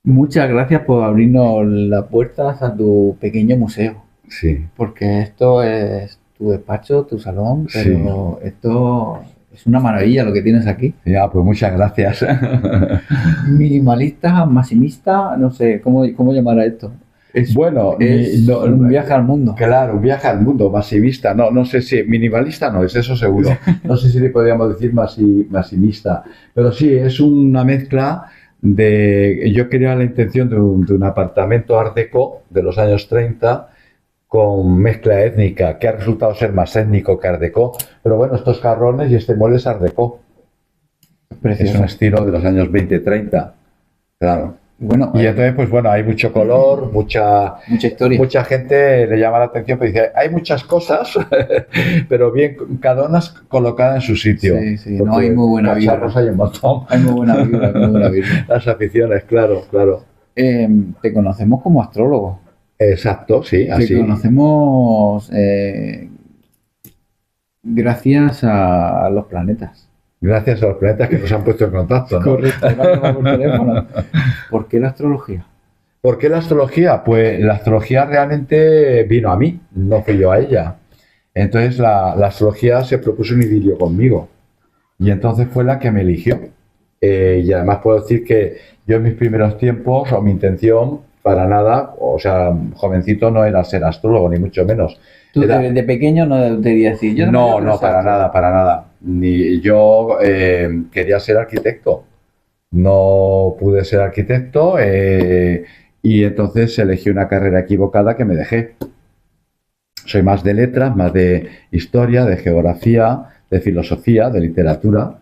Muchas gracias por abrirnos las puertas a tu pequeño museo, Sí, porque esto es tu despacho, tu salón, sí. pero esto es una maravilla lo que tienes aquí. Ya, pues muchas gracias. Minimalista, maximista, no sé, ¿cómo llamar a esto? Es, Bueno, es no, un viaje al mundo. claro, un viaje al mundo maximista. No, no sé si minimalista no es, eso seguro. No sé si le podríamos decir maximista, pero sí, es una mezcla de. Yo quería la intención de un apartamento Art Deco de los años 30 con mezcla étnica, que ha resultado ser más étnico que Art Deco. Pero bueno, estos jarrones y este mueble es Art Deco. Es un Precioso. estilo de los años 20-30. Claro. Bueno, Y entonces, pues bueno, hay mucho color, mucha historia. mucha gente le llama la atención, pero dice, hay muchas cosas, pero bien, cada una es colocada en su sitio, Sí, sí, no hay porque muy buena cacharros vibra. hay un montón. Hay muy buena vibra, hay muy buena vibra. Las aficiones, claro, claro. Te conocemos como astrólogo. Exacto, sí, Te así. conocemos gracias a los planetas. Gracias a los planetas que nos han puesto en contacto, ¿no? Correcto, no llama por teléfono. ¿Por qué la astrología? ¿Por qué la astrología? Pues la astrología realmente vino a mí, no fui yo a ella. Entonces la astrología se propuso un idilio conmigo. Y entonces fue la que me eligió. Y además puedo decir que yo en mis primeros tiempos, o mi intención, para nada, o sea, jovencito no era ser astrólogo, ni mucho menos. Tú Era, de pequeño no te iba a decir, yo de mayor no, quiero no, ser para nada, astrólogo. para nada. Ni yo quería ser arquitecto. No pude ser arquitecto y entonces elegí una carrera equivocada que me dejé. Soy más de letras, más de historia, de geografía, de filosofía, de literatura.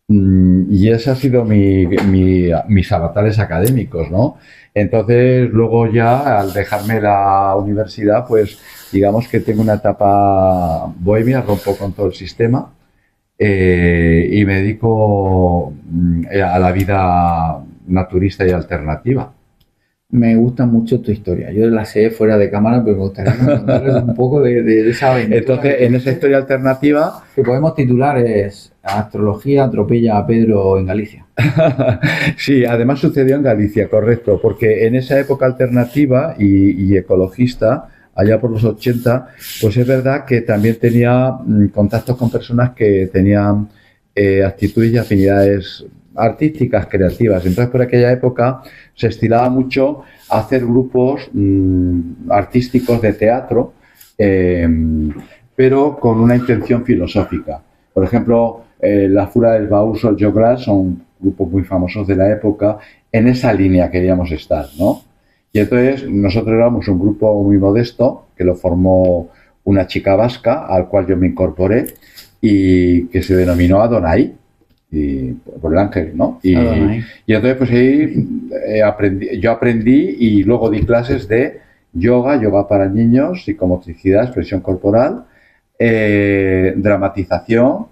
Y ese ha sido mis avatares académicos, ¿no? Entonces, luego ya, al dejarme la universidad, pues digamos que tengo una etapa bohemia, rompo con todo el sistema y me dedico a la vida naturista y alternativa. Me gusta mucho tu historia. Yo la sé fuera de cámara, pero me gustaría que me contaras un poco de esa aventura que Entonces, en esa tuviste, historia alternativa, que podemos titular es Astrología atropella a Pedro en Galicia. sí, además sucedió en Galicia, correcto, porque en esa época alternativa y ecologista, allá por los 80, pues es verdad que también tenía contactos con personas que tenían actitudes y afinidades artísticas, creativas. Entonces, por aquella época se estilaba mucho hacer grupos artísticos de teatro, eh, pero con una intención filosófica. Por ejemplo, la Fura del Baús o el Joglas son grupos muy famosos de la época. En esa línea queríamos estar, ¿no? Y entonces nosotros éramos un grupo muy modesto que lo formó una chica vasca al cual yo me incorporé y que se denominó Adonai y por el ángel, ¿no? Adonai. Y entonces pues ahí yo aprendí y luego di clases de yoga para niños, psicomotricidad, expresión corporal, dramatización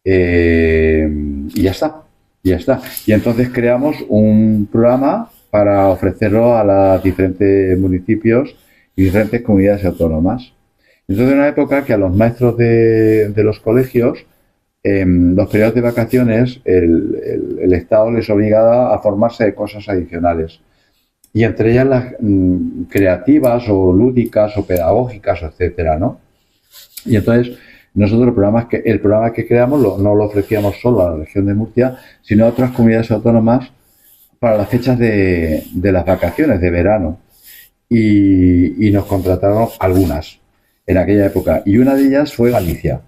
y ya está, ya está. Y entonces creamos un programa para ofrecerlo a los diferentes municipios y diferentes comunidades autónomas. Entonces, en una época que a los maestros de los colegios, en los periodos de vacaciones, el Estado les obligaba a formarse de cosas adicionales. Y entre ellas las creativas o lúdicas o pedagógicas, etcétera, ¿no? Y entonces nosotros el programa que creamos no lo ofrecíamos solo a la región de Murcia, sino a otras comunidades autónomas para las fechas de las vacaciones de verano. Y nos contrataron algunas en aquella época. Y una de ellas fue Galicia.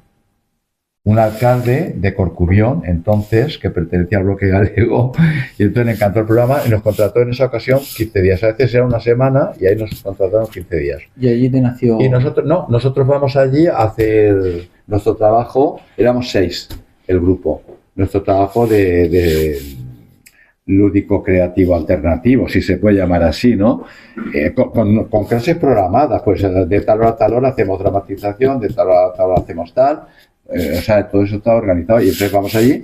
Un alcalde de Corcubión, entonces, que pertenecía al bloque gallego, y entonces le encantó el programa y nos contrató en esa ocasión 15 días. A veces era una semana y ahí nos contrataron 15 días. Y allí te Y nació. nosotros no, nosotros vamos allí a hacer nuestro trabajo, éramos 6 el grupo, nuestro trabajo de lúdico creativo alternativo, si se puede llamar así, ¿no? Con clases programadas, pues de tal hora a tal hora hacemos dramatización, de tal hora a tal hora hacemos tal, o sea, todo eso está organizado y entonces vamos allí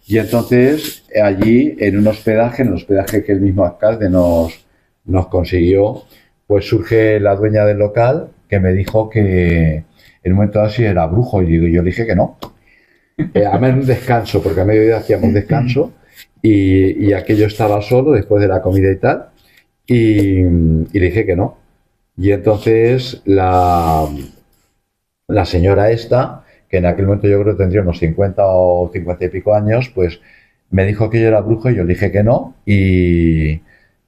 y entonces allí en el hospedaje que el mismo alcalde nos consiguió, pues surge la dueña del local que me dijo que en un momento así era brujo y yo le dije que no. A en un descanso, porque a mediodía hacíamos descanso y aquello estaba solo después de la comida y tal, y le dije que no. Y entonces la señora esta, que en aquel momento yo creo que tendría unos 50 o 50 y pico años, pues me dijo que yo era brujo y yo le dije que no, y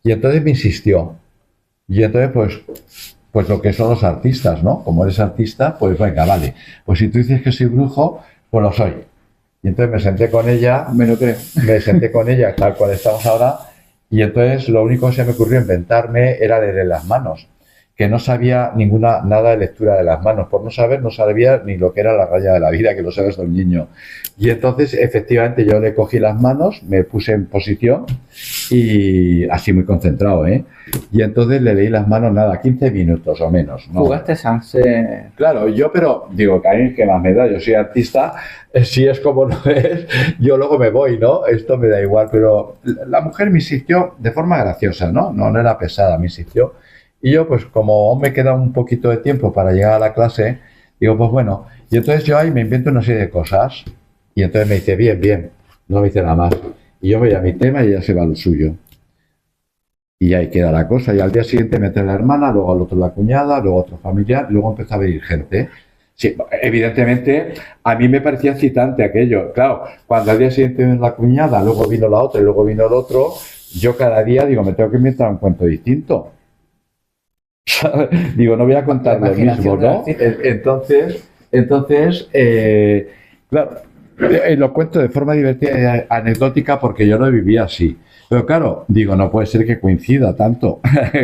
entonces me insistió. Y entonces, pues lo que son los artistas, ¿no? Como eres artista, pues venga, vale. Pues si tú dices que soy brujo, pues lo soy. Y entonces me senté con ella, Me lo creo. me senté con ella, tal cual estamos ahora, y entonces lo único que se me ocurrió inventarme era leer las manos, que no sabía nada de lectura de las manos. Por no saber, no sabía ni lo que era la raya de la vida, que lo sabes de un niño. Y entonces, efectivamente, yo le cogí las manos, me puse en posición y así muy concentrado, ¿eh? Y entonces le leí las manos, nada, 15 minutos o menos, ¿no? Jugaste Sanse. Claro, yo, pero digo, que a mí que más me da, yo soy artista, si es como no es, yo luego me voy, ¿no? Esto me da igual, pero la mujer me insistió de forma graciosa, ¿no? No era pesada, me insistió. Y yo, pues como aún me queda un poquito de tiempo para llegar a la clase, digo, pues bueno, y entonces yo ahí me invento una serie de cosas, y entonces me dice, bien, bien, no me dice nada más. Y yo voy a mi tema y ella se va a lo suyo. Y ahí queda la cosa. Y al día siguiente mete a la hermana, luego al otro la cuñada, luego otro familiar, luego empezó a venir gente. Sí, evidentemente a mí me parecía excitante aquello. Claro, cuando al día siguiente vino la cuñada, luego vino la otra y luego vino el otro, yo cada día digo, me tengo que inventar un cuento distinto. Digo, no voy a contar lo mismo, ¿no? Entonces, claro, lo cuento de forma divertida y anecdótica porque yo lo viví así. Pero claro, digo, no puede ser que coincida tanto,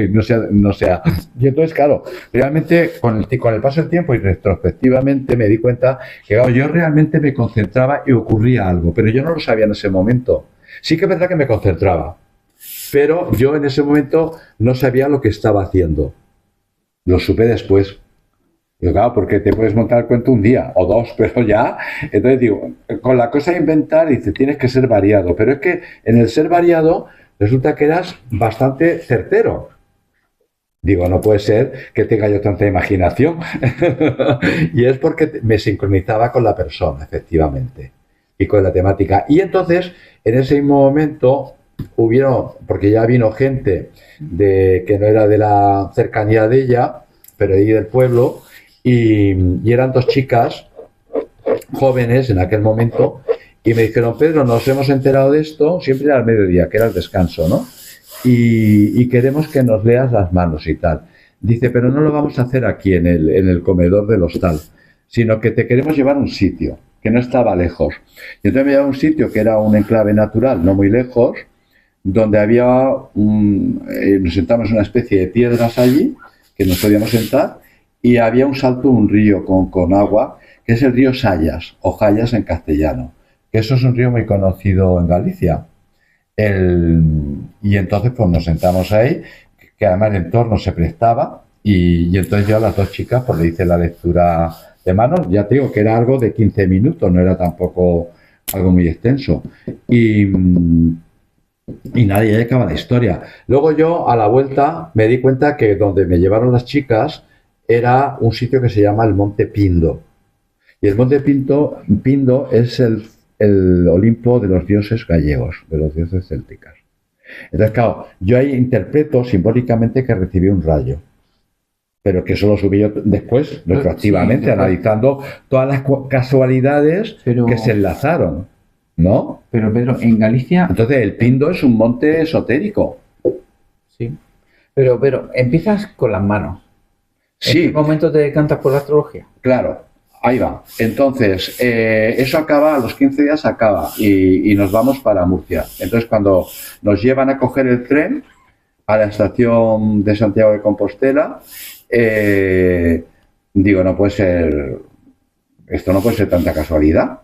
no sea. Y entonces, claro, realmente con el paso del tiempo y retrospectivamente me di cuenta que claro, yo realmente me concentraba y ocurría algo, pero yo no lo sabía en ese momento. Sí que es verdad que me concentraba, pero yo en ese momento no sabía lo que estaba haciendo. Lo supe después. Digo, claro, porque te puedes montar el cuento un día o dos, pero ya. Entonces digo, con la cosa de inventar, dice, tienes que ser variado. Pero es que en el ser variado resulta que eras bastante certero. Digo, no puede ser que tenga yo tanta imaginación. Y es porque me sincronizaba con la persona, efectivamente, y con la temática. Y entonces, en ese mismo momento, porque ya vino gente que no era de la cercanía de ella, pero ahí del pueblo, y eran dos chicas jóvenes en aquel momento, y me dijeron, Pedro, nos hemos enterado de esto, siempre era al mediodía, que era el descanso, ¿no? Y queremos que nos leas las manos y tal. Dice, pero no lo vamos a hacer aquí en el comedor del hostal, sino que te queremos llevar a un sitio que no estaba lejos. Y entonces me llevaba a un sitio que era un enclave natural, no muy lejos, donde nos sentamos en una especie de piedras allí, que nos podíamos sentar, y había un salto, un río con agua, que es el río Sayas, o Jayas en castellano, que eso es un río muy conocido en Galicia. Y entonces pues nos sentamos ahí, que además el entorno se prestaba, y entonces yo a las dos chicas pues le hice la lectura de manos, ya te digo que era algo de 15 minutos, no era tampoco algo muy extenso. Y nadie acaba la historia. Luego yo a la vuelta me di cuenta que donde me llevaron las chicas era un sitio que se llama el Monte Pindo. Y el Monte Pindo es el Olimpo de los dioses gallegos, de los dioses célticos. Entonces, claro, yo ahí interpreto simbólicamente que recibí un rayo, pero que eso lo subí yo después, retroactivamente, sí, analizando todas las casualidades que se enlazaron, ¿no? Pero Pedro, en Galicia... Entonces, el Pindo es un monte esotérico. Sí, pero empiezas con las manos. Sí. ¿En qué momento te decantas por la astrología? Claro. Ahí va. Entonces, eso acaba, a los 15 días acaba y nos vamos para Murcia. Entonces, cuando nos llevan a coger el tren a la estación de Santiago de Compostela, digo, no puede ser, esto no puede ser tanta casualidad.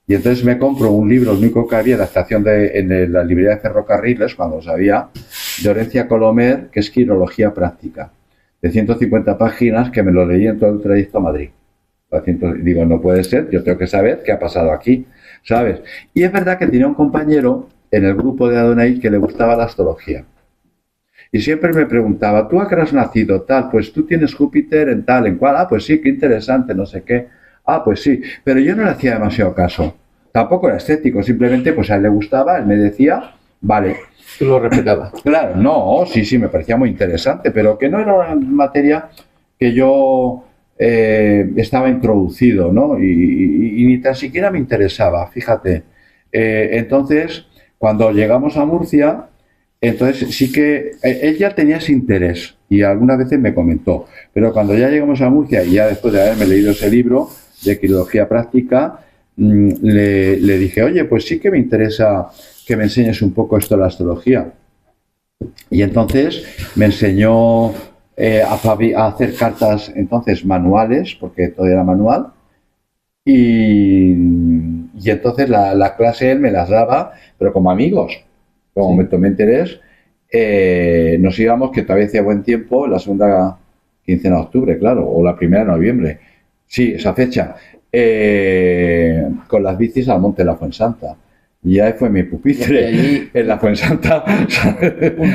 Y entonces me compro un libro, el único que había, en la librería de ferrocarriles, cuando los había, de Orencia Colomer, que es Quirología Práctica, de 150 páginas, que me lo leí en todo el trayecto a Madrid. Digo, no puede ser, yo tengo que saber qué ha pasado aquí, ¿sabes? Y es verdad que tenía un compañero en el grupo de Adonai que le gustaba la astrología. Y siempre me preguntaba, ¿tú a qué has nacido? Tal, pues tú tienes Júpiter en tal, en cual, pues sí, qué interesante, no sé qué. Pues sí, pero yo no le hacía demasiado caso. tampoco era escéptico, simplemente pues a él le gustaba, él me decía, vale. Tú lo respetabas. Claro, no, sí, me parecía muy interesante, pero que no era una materia que yo estaba introducido, ¿no? Y ni tan siquiera me interesaba, fíjate. Entonces, cuando llegamos a Murcia, entonces sí que él ya tenía ese interés y algunas veces me comentó, pero cuando ya llegamos a Murcia y ya después de haberme leído ese libro de quirología práctica, le dije, oye, pues sí que me interesa que me enseñes un poco esto de la astrología. Y entonces me enseñó a hacer cartas entonces manuales, porque todo era manual, y entonces la clase él me las daba, pero como amigos. Como me tomé interés, nos íbamos, que todavía hacía buen tiempo, la segunda quincena de octubre, claro, o la primera de noviembre. Sí, esa fecha. Con las bicis al Monte de la Fuensanta. Y ahí fue mi pupitre, allí, en la Fuensanta,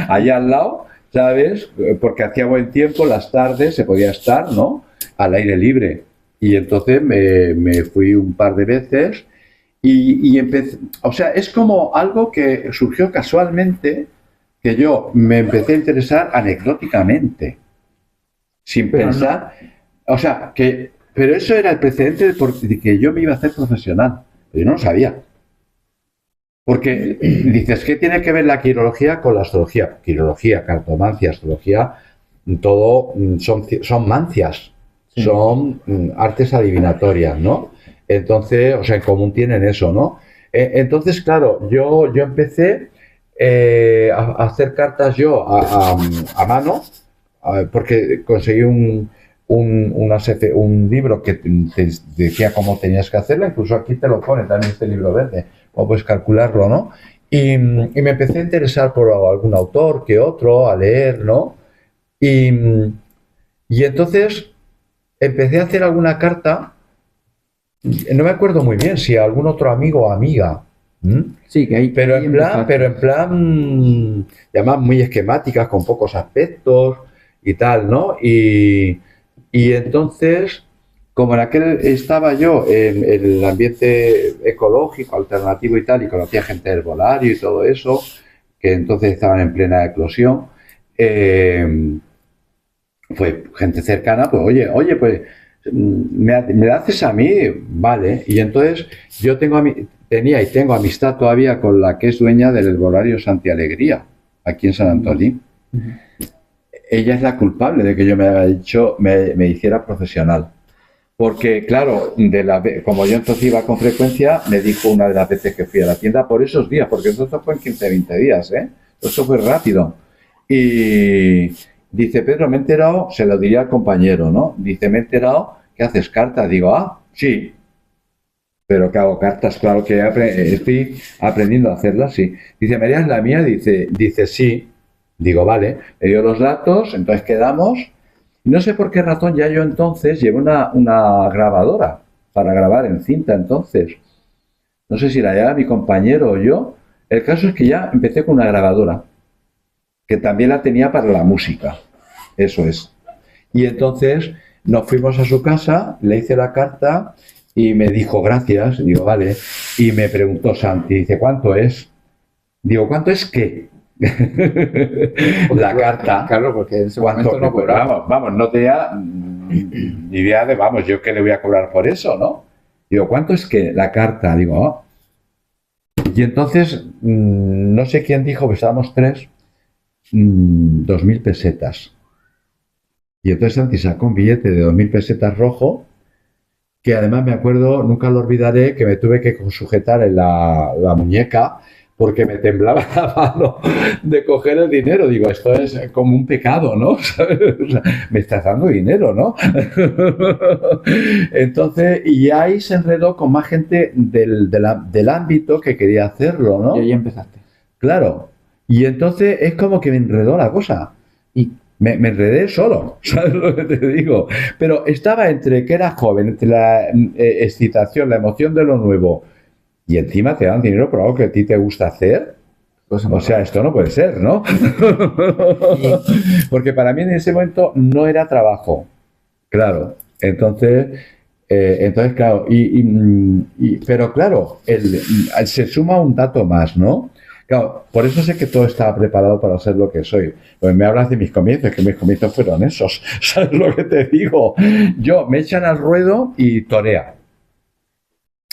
allá al lado, ¿sabes? Porque hacía buen tiempo, las tardes se podía estar, ¿no? Al aire libre. Y entonces me fui un par de veces y empecé, o sea, es como algo que surgió casualmente, que yo me empecé a interesar anecdóticamente, sin pensar, no. O sea, pero eso era el precedente de que yo me iba a hacer profesional, pero yo no lo sabía. Porque dices, ¿qué tiene que ver la quirología con la astrología? Quirología, cartomancia, astrología, todo son mancias, sí. Son artes adivinatorias, ¿no? Entonces, o sea, en común tienen eso, ¿no? Entonces, claro, yo empecé a hacer cartas yo a mano, porque conseguí un libro que te decía cómo tenías que hacerlo, incluso aquí te lo pone también este libro verde, o puedes calcularlo, ¿no? Y me empecé a interesar por algún autor que otro, a leer, ¿no? Y entonces empecé a hacer alguna carta, no me acuerdo muy bien si a algún otro amigo o amiga, sí, que hay, pero en plan, además muy esquemáticas, con pocos aspectos y tal, ¿no? Y entonces, como en aquel estaba yo en el ambiente ecológico, alternativo y tal, y conocía gente del herbolario y todo eso, que entonces estaban en plena eclosión, fue gente cercana, pues oye, pues me haces a mí, vale. Y entonces yo tenía y tengo amistad todavía con la que es dueña del herbolario Santi Alegría, aquí en San Antolín. Ella es la culpable de que yo me hiciera profesional. Porque, claro, como yo entonces iba con frecuencia, me dijo una de las veces que fui a la tienda por esos días, porque esto fue en 15, 20 días, ¿eh? Eso fue rápido. Y dice, Pedro, me he enterado, se lo diría al compañero, ¿no? Dice, me he enterado que haces cartas. Digo, sí. Pero que hago cartas, claro que estoy aprendiendo a hacerlas, sí. Dice, ¿me harías la mía? Dice, sí. Digo, vale, le dio los datos, entonces quedamos. No sé por qué razón ya yo entonces llevé una grabadora para grabar en cinta entonces. No sé si la llevaba mi compañero o yo. El caso es que ya empecé con una grabadora, que también la tenía para la música. Eso es. Y entonces nos fuimos a su casa, le hice la carta y me dijo gracias. Digo, vale. Y me preguntó Santi, dice, ¿cuánto es? Digo, ¿cuánto es qué? La carta. Claro, porque en ese momento no cobraba. Vamos, no tenía ni idea de, vamos, yo qué le voy a cobrar por eso, ¿no? Digo, ¿cuánto es que la carta? Digo, Y entonces, no sé quién dijo, que estábamos 2.000 pesetas. Y entonces Santi sacó un billete de 2.000 pesetas rojo, que además me acuerdo, nunca lo olvidaré, que me tuve que sujetar en la muñeca, porque me temblaba la mano de coger el dinero. Digo, esto es como un pecado, ¿no? ¿Sabes? O sea, me estás dando dinero, ¿no? Entonces, y ahí se enredó con más gente del ámbito que quería hacerlo, ¿no? Y ahí empezaste. Claro. Y entonces es como que me enredó la cosa. Y me enredé solo, ¿sabes lo que te digo? Pero estaba entre que era joven, entre la excitación, la emoción de lo nuevo, y encima te dan dinero por algo que a ti te gusta hacer. Pues o sea, esto no puede ser, ¿no? Porque para mí en ese momento no era trabajo. Claro. Entonces, Entonces, claro, pero claro, se suma un dato más, ¿no? Claro, por eso sé que todo estaba preparado para ser lo que soy. Pues me hablas de mis comienzos, que mis comienzos fueron esos. ¿Sabes lo que te digo? Yo me echan al ruedo y torea.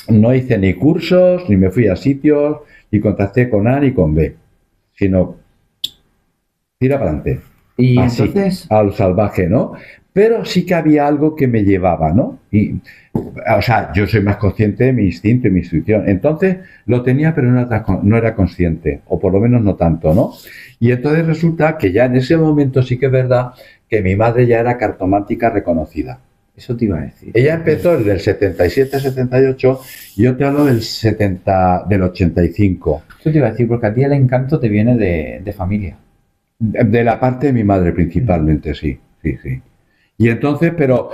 No hice ni cursos, ni me fui a sitios, ni contacté con A ni con B, sino tira para adelante. Y Así, entonces, al salvaje, ¿no? Pero sí que había algo que me llevaba, ¿no? O sea, yo soy más consciente de mi instinto y mi intuición. Entonces lo tenía, pero no era consciente, o por lo menos no tanto, ¿no? Y entonces resulta que ya en ese momento sí que es verdad que mi madre ya era cartomántica reconocida. eso te iba a decir. Ella empezó en el 77-78, y yo te hablo del 85. Eso te iba a decir, porque a ti el encanto te viene de familia. De la parte de mi madre principalmente, sí, sí, sí. Y entonces, pero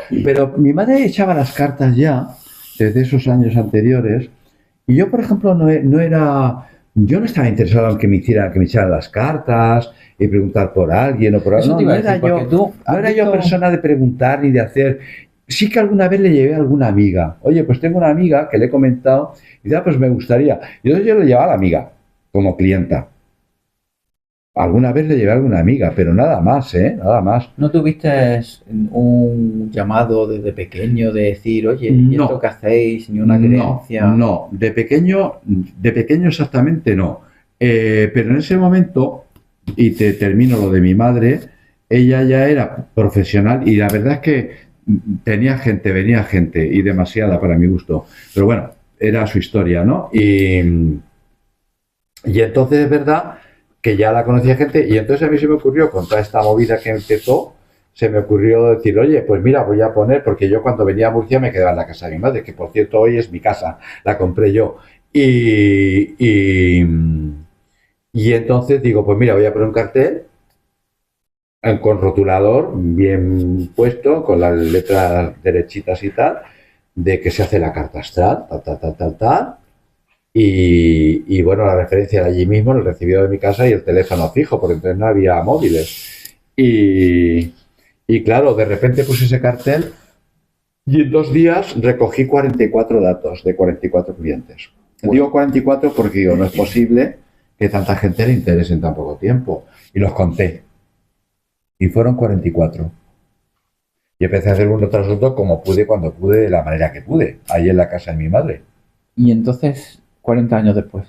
mi madre echaba las cartas ya desde esos años anteriores, y yo, por ejemplo, yo no estaba interesado en que me echaran las cartas y preguntar por alguien o por algo. Eso te iba a decir, porque tú No era yo persona de preguntar ni de hacer. Sí que alguna vez le llevé a alguna amiga. Oye, pues tengo una amiga que le he comentado y dice, pues me gustaría. Y entonces yo le llevaba a la amiga como clienta. Alguna vez le llevé a alguna amiga, pero nada más, ¿eh? Nada más. ¿No tuviste un llamado desde pequeño de decir, oye, ¿y esto No, qué hacéis? Ni una no, creencia. no. De pequeño exactamente no. Pero en ese momento, y te termino lo de mi madre, ella ya era profesional y la verdad es que venía gente y demasiada para mi gusto. Pero bueno, era su historia, ¿no? Y entonces es verdad que ya la conocía gente y entonces a mí se me ocurrió, con toda esta movida que empezó, se me ocurrió decir, oye, pues mira, voy a poner, porque yo cuando venía a Murcia me quedaba en la casa de mi madre, que por cierto hoy es mi casa, la compré yo. Y entonces digo, pues mira, voy a poner un cartel con rotulador bien puesto, con las letras derechitas y tal, de que se hace la carta astral, tal, tal, tal, tal, tal. Y bueno, la referencia era allí mismo, en el recibido de mi casa y el teléfono fijo, porque entonces no había móviles. Y claro, de repente puse ese cartel y en 2 días recogí 44 datos de 44 clientes. Bueno. Digo 44 porque digo, no es posible que tanta gente le interese en tan poco tiempo. Y los conté. Y fueron 44. Y empecé a hacer uno tras otro como pude, cuando pude, de la manera que pude, ahí en la casa de mi madre. Y entonces, 40 años después.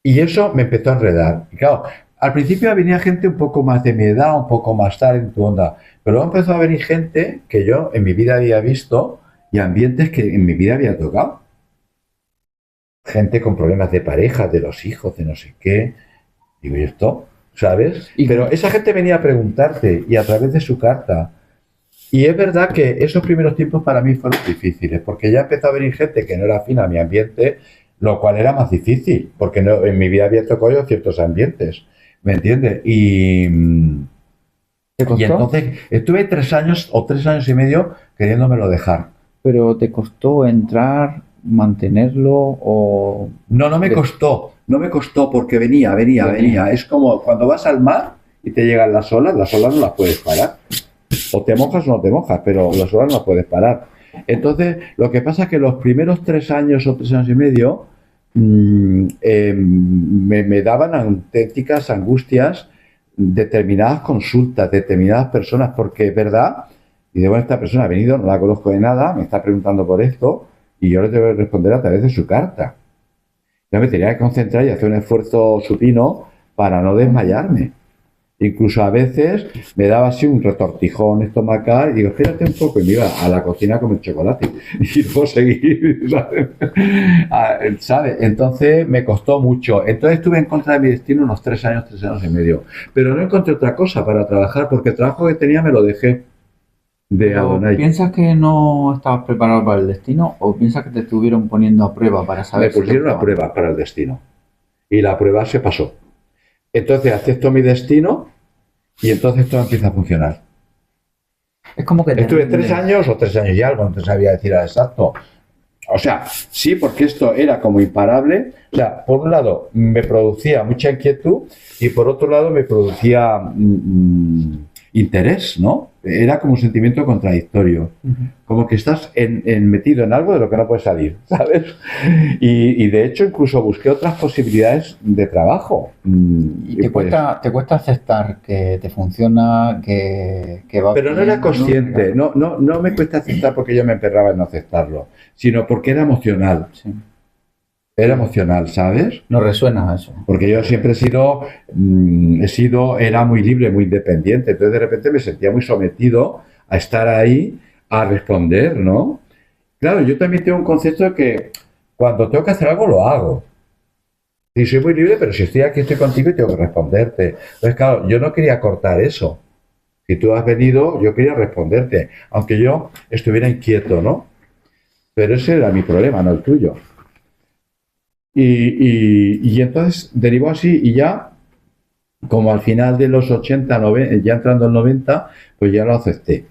Y eso me empezó a enredar. Y claro, al principio venía gente un poco más de mi edad, un poco más tarde en tu onda. Pero luego empezó a venir gente que yo en mi vida había visto y ambientes que en mi vida había tocado. Gente con problemas de pareja, de los hijos, de no sé qué. Digo, ¿y esto? ¿Sabes? Pero esa gente venía a preguntarte y a través de su carta. Y es verdad que esos primeros tiempos para mí fueron difíciles, porque ya empezó a venir gente que no era afín a mi ambiente, lo cual era más difícil, porque no, en mi vida había tocado yo ciertos ambientes, ¿me entiendes? Y entonces estuve 3 años o 3 años y medio queriéndomelo dejar. ¿Pero te costó entrar, mantenerlo o...? No me costó porque venía. Es como cuando vas al mar y te llegan las olas no las puedes parar. O te mojas o no te mojas, pero las olas no las puedes parar. Entonces, lo que pasa es que los primeros 3 años o 3 años y medio me daban auténticas angustias determinadas consultas, determinadas personas, porque es verdad, y de bueno, esta persona ha venido, no la conozco de nada, me está preguntando por esto, y yo le tengo que responder a través de su carta. Yo me tenía que concentrar y hacer un esfuerzo supino para no desmayarme. Incluso a veces me daba así un retortijón estomacal y digo, espérate un poco, y me iba a la cocina a comer chocolate y puedo seguir, ¿sabes? Entonces me costó mucho. Entonces estuve en contra de mi destino unos 3 años y medio. Pero no encontré otra cosa para trabajar, porque el trabajo que tenía me lo dejé de Adonai. ¿Piensas que no estabas preparado para el destino o piensas que te estuvieron poniendo a prueba para saber? Me pusieron a prueba para el destino y la prueba se pasó. Entonces acepto mi destino y entonces todo empieza a funcionar. Es como que estuve 3 años o 3 años y algo, no te sabía decir al exacto. O sea, sí, porque esto era como imparable. O sea, por un lado me producía mucha inquietud y por otro lado me producía interés, ¿no? Era como un sentimiento contradictorio. Como que estás metido en algo de lo que no puedes salir, ¿sabes? Y de hecho incluso busqué otras posibilidades de trabajo. ¿Y te cuesta aceptar que te funciona, que va Pero no bien, era consciente, no me cuesta aceptar porque yo me emperraba en no aceptarlo, sino porque era emocional. Sí. Era emocional, ¿sabes? No resuena eso. Porque yo siempre era muy libre, muy independiente. Entonces de repente me sentía muy sometido a estar ahí, a responder, ¿no? Claro, yo también tengo un concepto de que cuando tengo que hacer algo, lo hago. Y soy muy libre, pero si estoy aquí, estoy contigo y tengo que responderte. Entonces, claro, yo no quería cortar eso. Si tú has venido, yo quería responderte. Aunque yo estuviera inquieto, ¿no? Pero ese era mi problema, no el tuyo. Y entonces derivó así y ya, como al final de los 80, 90, ya entrando en 90, pues ya lo acepté.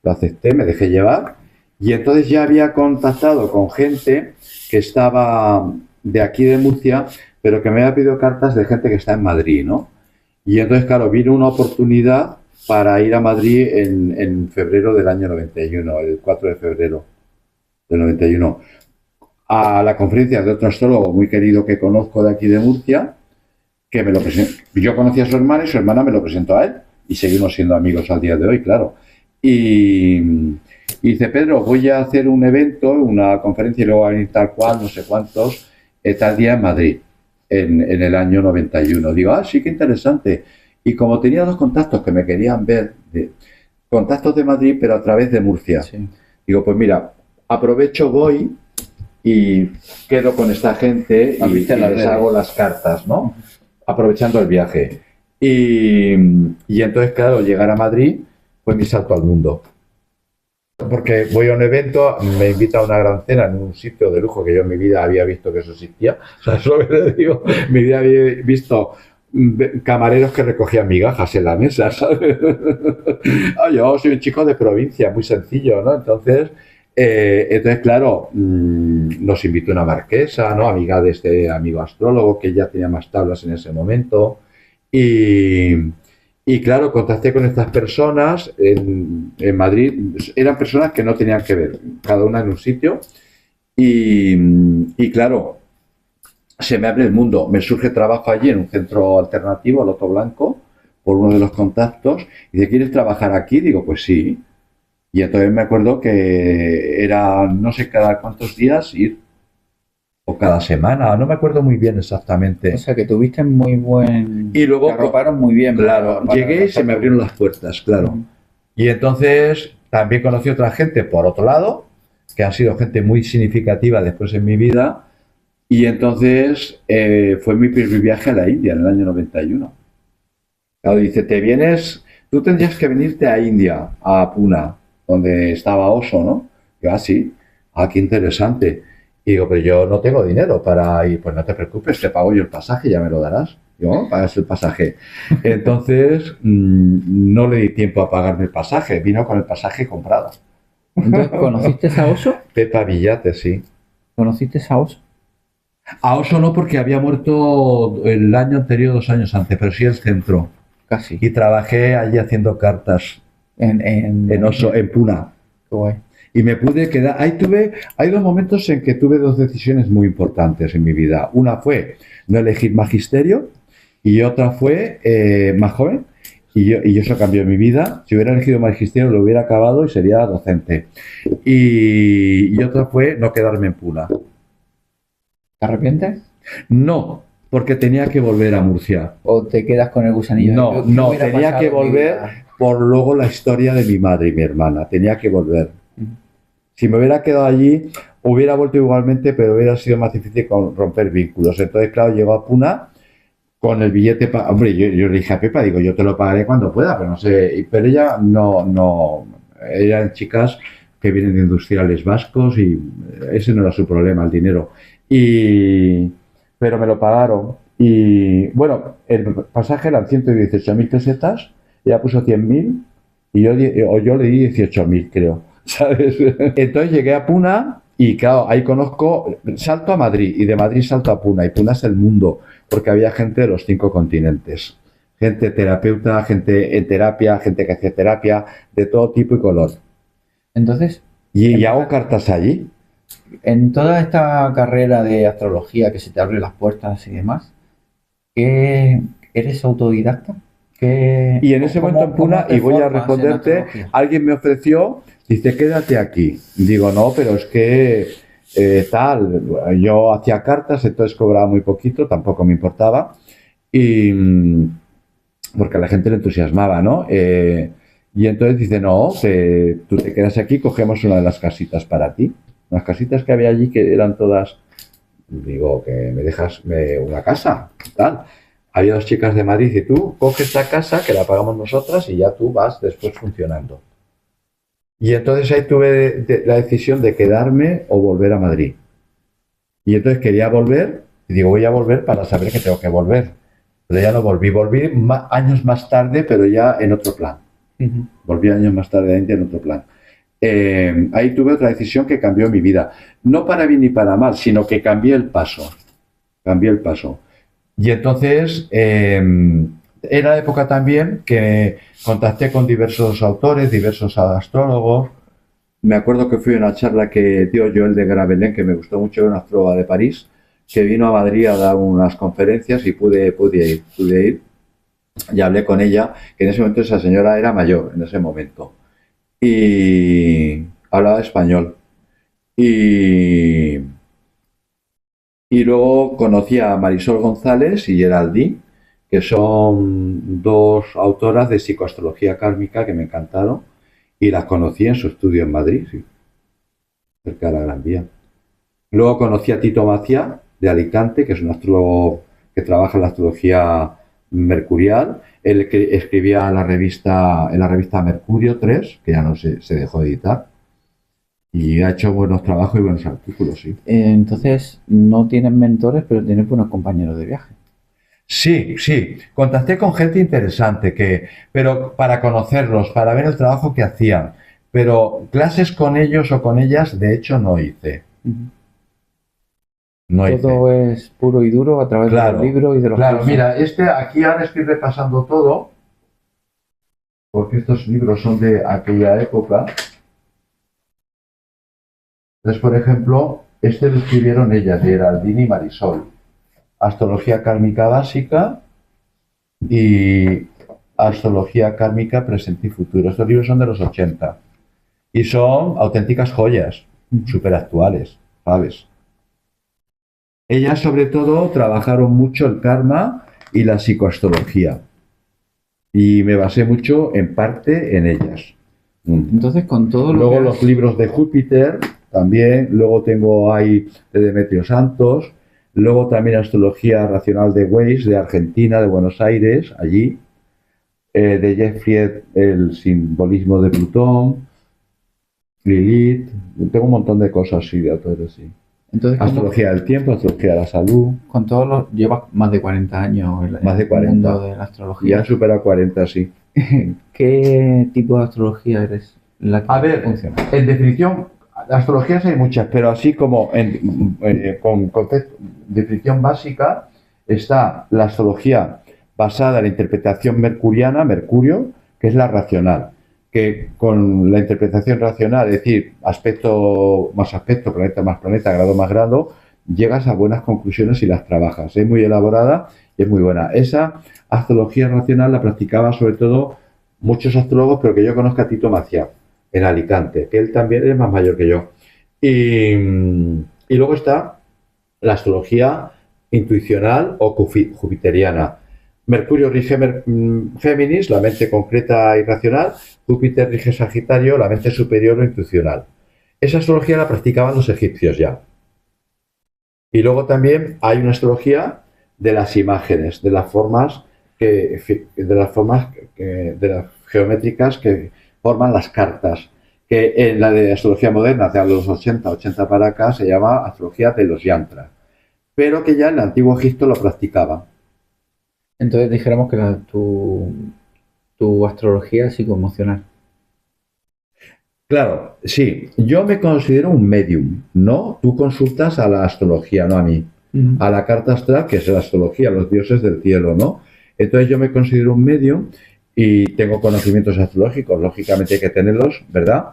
Lo acepté, me dejé llevar y entonces ya había contactado con gente que estaba de aquí de Murcia, pero que me había pedido cartas de gente que está en Madrid, ¿no? Y entonces, claro, vino una oportunidad para ir a Madrid en febrero del año 91, el 4 de febrero del 91, a la conferencia de otro astrólogo muy querido que conozco de aquí de Murcia, que me lo presentó. Yo conocí a su hermana y su hermana me lo presentó a él y seguimos siendo amigos al día de hoy, claro. Y dice, Pedro, voy a hacer un evento, una conferencia y luego va a venir tal cual, no sé cuántos, tal día en Madrid, en el año 91. Digo, sí, qué interesante. Y como tenía dos contactos que me querían ver, contactos de Madrid, pero a través de Murcia, sí. Digo, pues mira, aprovecho, voy y quedo con esta gente y les hago las cartas, ¿no? Aprovechando el viaje. Y entonces, claro, llegar a Madrid fue mi salto al mundo. Porque voy a un evento, me invita a una gran cena en un sitio de lujo que yo en mi vida había visto que eso existía. O sea, eso es lo que te digo. En mi vida había visto camareros que recogían migajas en la mesa, ¿sabes? Yo soy un chico de provincia, muy sencillo, ¿no? Entonces, claro, nos invitó una marquesa, ¿no? Amiga de este amigo astrólogo que ya tenía más tablas en ese momento. Y claro, contacté con estas personas en Madrid. Eran personas que no tenían que ver, cada una en un sitio. Y claro, se me abre el mundo. Me surge trabajo allí en un centro alternativo, Loto Blanco, por uno de los contactos. Y dice, ¿quieres trabajar aquí? Digo, pues sí. Y entonces me acuerdo que era, no sé cada cuántos días ir, o cada semana, no me acuerdo muy bien exactamente. O sea, que tuviste muy buen... Y luego... Te arroparon muy bien. Claro, llegué y se me abrieron las puertas, claro. Y entonces también conocí a otra gente por otro lado, que han sido gente muy significativa después en mi vida. Y entonces fue mi primer viaje a la India en el año 91. Claro, dice, te vienes, tú tendrías que venirte a India, a Pune, donde estaba Osho, ¿no? Yo, sí, qué interesante. Y digo, pero yo no tengo dinero para ir. Pues no te preocupes, te pago yo el pasaje, ya me lo darás. Yo, pagas el pasaje. Entonces, no le di tiempo a pagarme el pasaje, vino con el pasaje comprado. Entonces, ¿conociste a Osho? Pepa Villate, sí. ¿Conociste a Osho? A Osho no, porque había muerto el año anterior, 2 años antes, pero sí el centro. Casi. Y trabajé allí haciendo cartas en Osho, en Pune. Qué guay. Y me pude quedar, hay 2 momentos en que tuve 2 decisiones muy importantes en mi vida. Una fue no elegir magisterio y otra fue más joven y eso cambió mi vida. Si hubiera elegido magisterio lo hubiera acabado y sería docente. Y otra fue no quedarme en Pune. ¿Te arrepientes? No, porque tenía que volver a Murcia. ¿O te quedas con el gusanillo? No, tenía que volver por luego la historia de mi madre y mi hermana. Tenía que volver. Si me hubiera quedado allí, hubiera vuelto igualmente, pero hubiera sido más difícil romper vínculos. Entonces, claro, llegó a Pune con el billete. Hombre, yo le dije a Pepa, digo, yo te lo pagaré cuando pueda, pero no sé. Pero ella no. Eran chicas que vienen de industriales vascos y ese no era su problema, el dinero. Pero me lo pagaron. Y bueno, el pasaje eran 118.000 pesetas, ella puso 100.000 y yo le di 18.000, creo. ¿Sabes? Entonces llegué a Pune y claro, ahí salto a Madrid y de Madrid salto a Pune y Pune es el mundo porque había gente de los 5 continentes. Gente terapeuta, gente en terapia, gente que hace terapia, de todo tipo y color. Entonces, Y hago cartas allí. en toda esta carrera de astrología que se te abre las puertas y demás, ¿qué, eres autodidacta? Y en ese momento en Puna, y voy a responderte, alguien me ofreció, dice, quédate aquí. Digo, no, pero es que tal, yo hacía cartas, entonces cobraba muy poquito, tampoco me importaba, y porque a la gente le entusiasmaba, ¿no? Y entonces dice, no, tú te quedas aquí, cogemos una de las casitas para ti. Las casitas que había allí que eran todas, digo, que me dejas una casa, tal. Había dos chicas de Madrid y tú coges esta casa que la pagamos nosotras y ya tú vas después funcionando. Y entonces ahí tuve la decisión de quedarme o volver a Madrid. Y entonces quería volver y digo, voy a volver para saber que tengo que volver. Pero ya no volví, años más tarde, pero ya en otro plan. Volví años más tarde en otro plan. Ahí tuve otra decisión que cambió mi vida. No para bien ni para mal, sino que cambié el paso. Cambié el paso. Y entonces era la época también que contacté con diversos autores, diversos astrólogos. Me acuerdo que fui a una charla que dio Joel de Gravelin, que me gustó mucho, era una astróloga de París, que vino a Madrid a dar unas conferencias y pude ir. Y hablé con ella, que en ese momento esa señora era mayor, en ese momento. Y hablaba español. Y luego conocí a Marisol González y Geraldine, que son dos autoras de psicoastrología kármica que me encantaron. Y las conocí en su estudio en Madrid, sí, cerca de la Gran Vía. Luego conocí a Tito Maciá, de Alicante, que es un astrólogo que trabaja en la astrología mercurial. Él escribía en la revista Mercurio 3, que ya no se dejó de editar. Y ha hecho buenos trabajos y buenos artículos, sí. Entonces, no tienes mentores, pero tienes buenos compañeros de viaje. Sí, sí. Contacté con gente interesante, pero para conocerlos, para ver el trabajo que hacían. Pero clases con ellos o con ellas, de hecho, no hice. Todo es puro y duro a través de los libros y de los cursos. Claro, mira, aquí ahora estoy repasando todo, porque estos libros son de aquella época. Entonces, por ejemplo, lo escribieron ellas, Geraldine y Marisol. Astrología kármica básica y Astrología kármica presente y futuro. Estos libros son de los 80 y son auténticas joyas, súper actuales, ¿sabes? Ellas sobre todo trabajaron mucho el karma y la psicoastrología y me basé mucho en parte en ellas. Entonces, con todo luego los libros de Júpiter también, luego tengo ahí de Demetrio Santos. Luego también Astrología Racional de Weiss, de Argentina, de Buenos Aires, allí. De Jeffrey, el simbolismo de Plutón. Lilith. Tengo un montón de cosas, sí, de autores, sí. Entonces, astrología del tiempo, astrología de la salud. Con todos los... Llevas más de 40 años en más de 40. El mundo de la astrología. Ya han superado 40, sí. ¿Qué tipo de astrología eres? A ver, funciona. En definición, astrologías hay muchas, pero así como con concepto, definición básica, está la astrología basada en la interpretación mercuriana, Mercurio, que es la racional, que con la interpretación racional, es decir, aspecto más aspecto, planeta más planeta, grado más grado, llegas a buenas conclusiones y las trabajas. Es muy elaborada y es muy buena. Esa astrología racional la practicaba sobre todo muchos astrólogos, pero que yo conozco a Tito Maciá, en Alicante, que él también es más mayor que yo. Y luego está la astrología intuicional o jupiteriana. Mercurio rige Géminis, la mente concreta y racional. Júpiter rige Sagitario, la mente superior o intuicional. Esa astrología la practicaban los egipcios ya. Y luego también hay una astrología de las imágenes, de las formas geométricas que forman las cartas, que en la de astrología moderna, de los 80 para acá, se llama astrología de los yantras, pero que ya en el antiguo Egipto lo practicaban. Entonces dijéramos que tu astrología es psicoemocional. Claro, sí. Yo me considero un medium, ¿no? Tú consultas a la astrología, no a mí. A la carta astral, que es la astrología, los dioses del cielo, ¿no? Entonces yo me considero un medium y tengo conocimientos astrológicos, lógicamente hay que tenerlos, ¿verdad?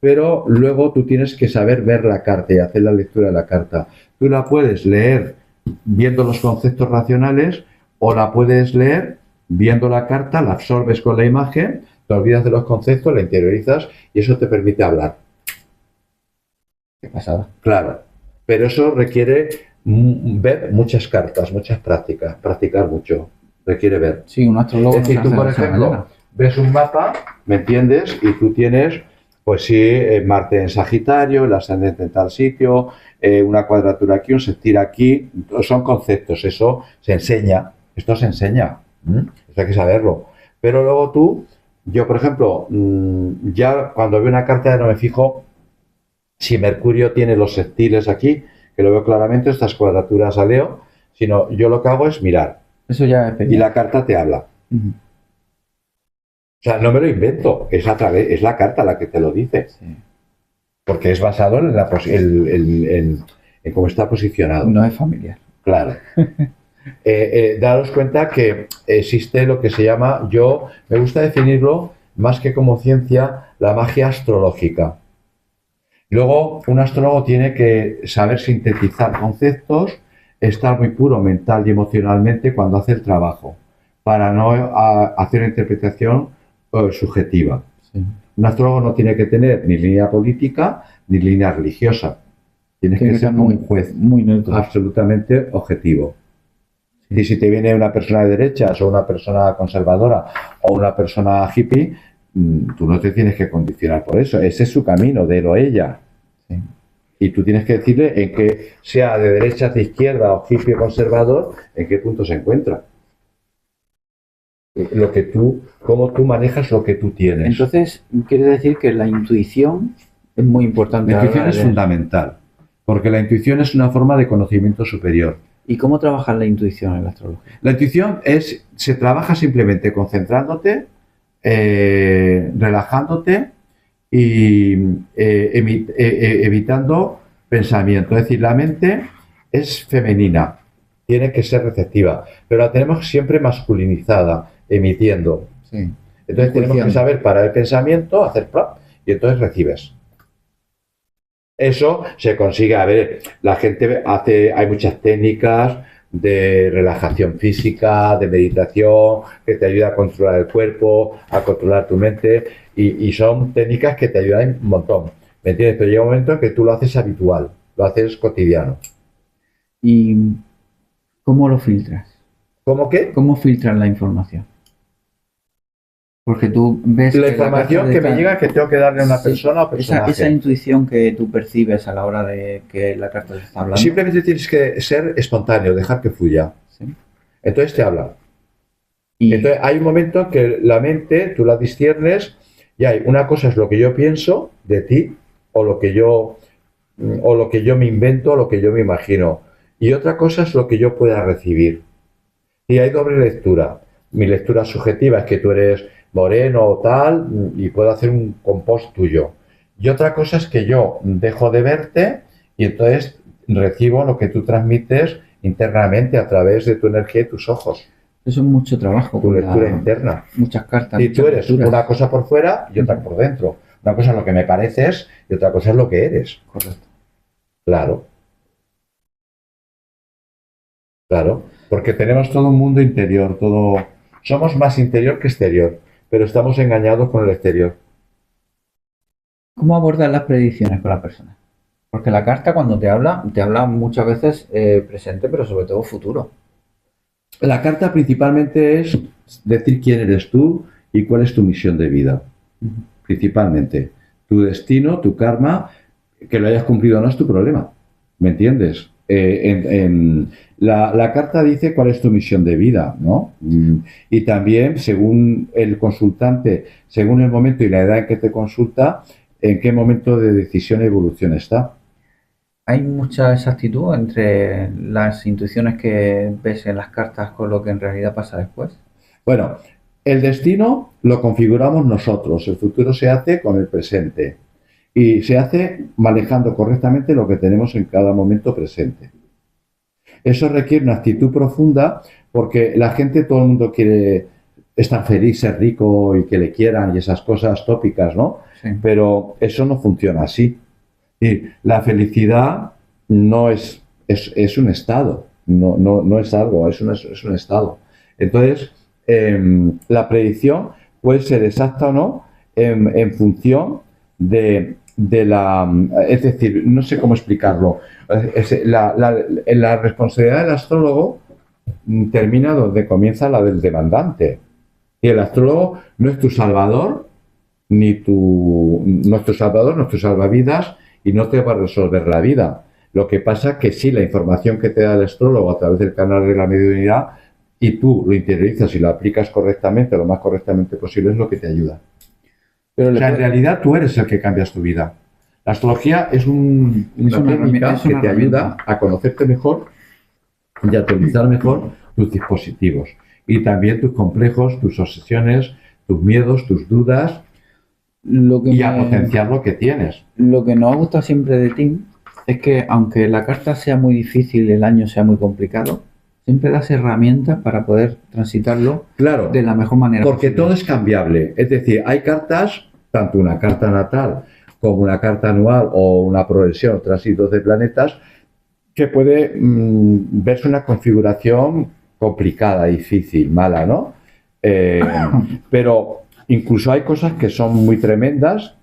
Pero luego tú tienes que saber ver la carta y hacer la lectura de la carta. Tú la puedes leer viendo los conceptos racionales o la puedes leer viendo la carta, la absorbes con la imagen, te olvidas de los conceptos, la interiorizas y eso te permite hablar. Qué pasada. Claro, pero eso requiere ver muchas cartas, muchas prácticas, practicar mucho, requiere ver. Sí, un astrólogo Es no decir, se tú, hace por de esa ejemplo, manera. ves un mapa, ¿me entiendes? Y tú tienes, pues sí, Marte en Sagitario, el ascendente en tal sitio, una cuadratura aquí, un sextil aquí, son conceptos, eso se enseña, esto se enseña, ¿m? Eso hay que saberlo. Pero luego tú, yo por ejemplo, ya cuando veo una carta ya no me fijo si Mercurio tiene los sextiles aquí, que lo veo claramente, estas cuadraturas a Leo, sino yo lo que hago es mirar Eso ya es y la carta te habla. Ujú. O sea, no me lo invento, es a través, es la carta la que te lo dice, Sí. porque es basado en, en cómo está posicionado. No es familiar. Claro. Daros cuenta que existe lo que se llama, yo me gusta definirlo más que como ciencia, la magia astrológica. Luego, un astrólogo tiene que saber sintetizar conceptos, estar muy puro mental y emocionalmente cuando hace el trabajo, para no hacer una interpretación subjetiva. Sí. Un astrólogo no tiene que tener ni línea política ni línea religiosa. Tienes que ser como un juez muy neutro. absolutamente objetivo. Y si te viene una persona de derechas o una persona conservadora o una persona hippie, tú no te tienes que condicionar por eso. Ese es su camino, de él o ella. Sí. Y tú tienes que decirle en qué, sea de derecha, de izquierda o hippie o conservador, en qué punto se encuentra. Lo que tú, cómo tú manejas lo que tú tienes. Entonces, quiere decir que la intuición es muy importante. La intuición es fundamental, porque la intuición es una forma de conocimiento superior. ¿Y cómo trabajar la intuición en la astrología? La intuición se trabaja simplemente concentrándote, relajándote y evitando pensamiento. Es decir, la mente es femenina, tiene que ser receptiva, pero la tenemos siempre masculinizada, emitiendo. Sí. Entonces tenemos que saber parar el pensamiento, hacer plop, y entonces recibes. Eso se consigue, a ver, la gente hace, hay muchas técnicas de relajación física, de meditación, que te ayuda a controlar el cuerpo, a controlar tu mente, y son técnicas que te ayudan un montón, ¿me entiendes? Pero llega un momento en que tú lo haces habitual, lo haces cotidiano. ¿Y cómo lo filtras? ¿Cómo qué? ¿Cómo filtras la información? Porque tú ves la información que me llega es que tengo que darle a una persona o personaje. Esa intuición que tú percibes a la hora de que la carta te está hablando. Simplemente tienes que ser espontáneo, dejar que fluya. ¿Sí? Entonces te habla. Entonces hay un momento en que la mente, tú la disciernes y hay una cosa es lo que yo pienso de ti o lo que yo me invento o lo que yo me imagino. Y otra cosa es lo que yo pueda recibir. Y hay doble lectura. Mi lectura subjetiva es que tú eres moreno o tal y puedo hacer un compost tuyo. Y otra cosa es que yo dejo de verte y entonces recibo lo que tú transmites internamente a través de tu energía y tus ojos. Eso es mucho trabajo. Tu lectura interna. Muchas cartas. Y tú eres una cosa por fuera y otra por dentro. Una cosa es lo que me pareces y otra cosa es lo que eres. Correcto. Claro. Claro. Porque tenemos todo un mundo interior, todo. Somos más interior que exterior, pero estamos engañados con el exterior. ¿Cómo abordas las predicciones con la persona? Porque la carta cuando te habla muchas veces presente, pero sobre todo futuro. La carta principalmente es decir quién eres tú y cuál es tu misión de vida. Principalmente. Tu destino, tu karma, que lo hayas cumplido o no es tu problema. ¿Me entiendes? La carta dice cuál es tu misión de vida, ¿no? Y también, según el consultante, según el momento y la edad en que te consulta, en qué momento de decisión y evolución está. ¿Hay mucha exactitud entre las intuiciones que ves en las cartas con lo que en realidad pasa después? Bueno, el destino lo configuramos nosotros, el futuro se hace con el presente. Y se hace manejando correctamente lo que tenemos en cada momento presente. Eso requiere una actitud profunda porque la gente, todo el mundo quiere estar feliz, ser rico y que le quieran y esas cosas tópicas, ¿no? Sí. Pero eso no funciona así. Y la felicidad no es un estado, no es algo, es un estado. Entonces, la predicción puede ser exacta o no en función de la... Es decir, no sé cómo explicarlo. La responsabilidad del astrólogo termina donde comienza la del demandante. Y el astrólogo no es tu salvador, no es tu salvador, no es tu salvavidas y no te va a resolver la vida. Lo que pasa es que sí, la información que te da el astrólogo a través del canal de la mediunidad y tú lo interiorizas y lo aplicas correctamente, lo más correctamente posible, es lo que te ayuda. Pero O sea, en realidad tú eres el que cambias tu vida. La astrología es una técnica que te ayuda a conocerte mejor y a utilizar mejor tus dispositivos. Y también tus complejos, tus obsesiones, tus miedos, tus dudas y a potenciar lo que tienes. Lo que nos gusta siempre de ti es que aunque la carta sea muy difícil y el año sea muy complicado, siempre das herramientas para poder transitarlo Claro, de la mejor manera porque posible. todo es cambiable. Es decir, hay cartas, tanto una carta natal como una carta anual o una progresión, tránsitos de planetas, que puede verse una configuración complicada, difícil, mala, ¿no? Pero incluso hay cosas que son muy tremendas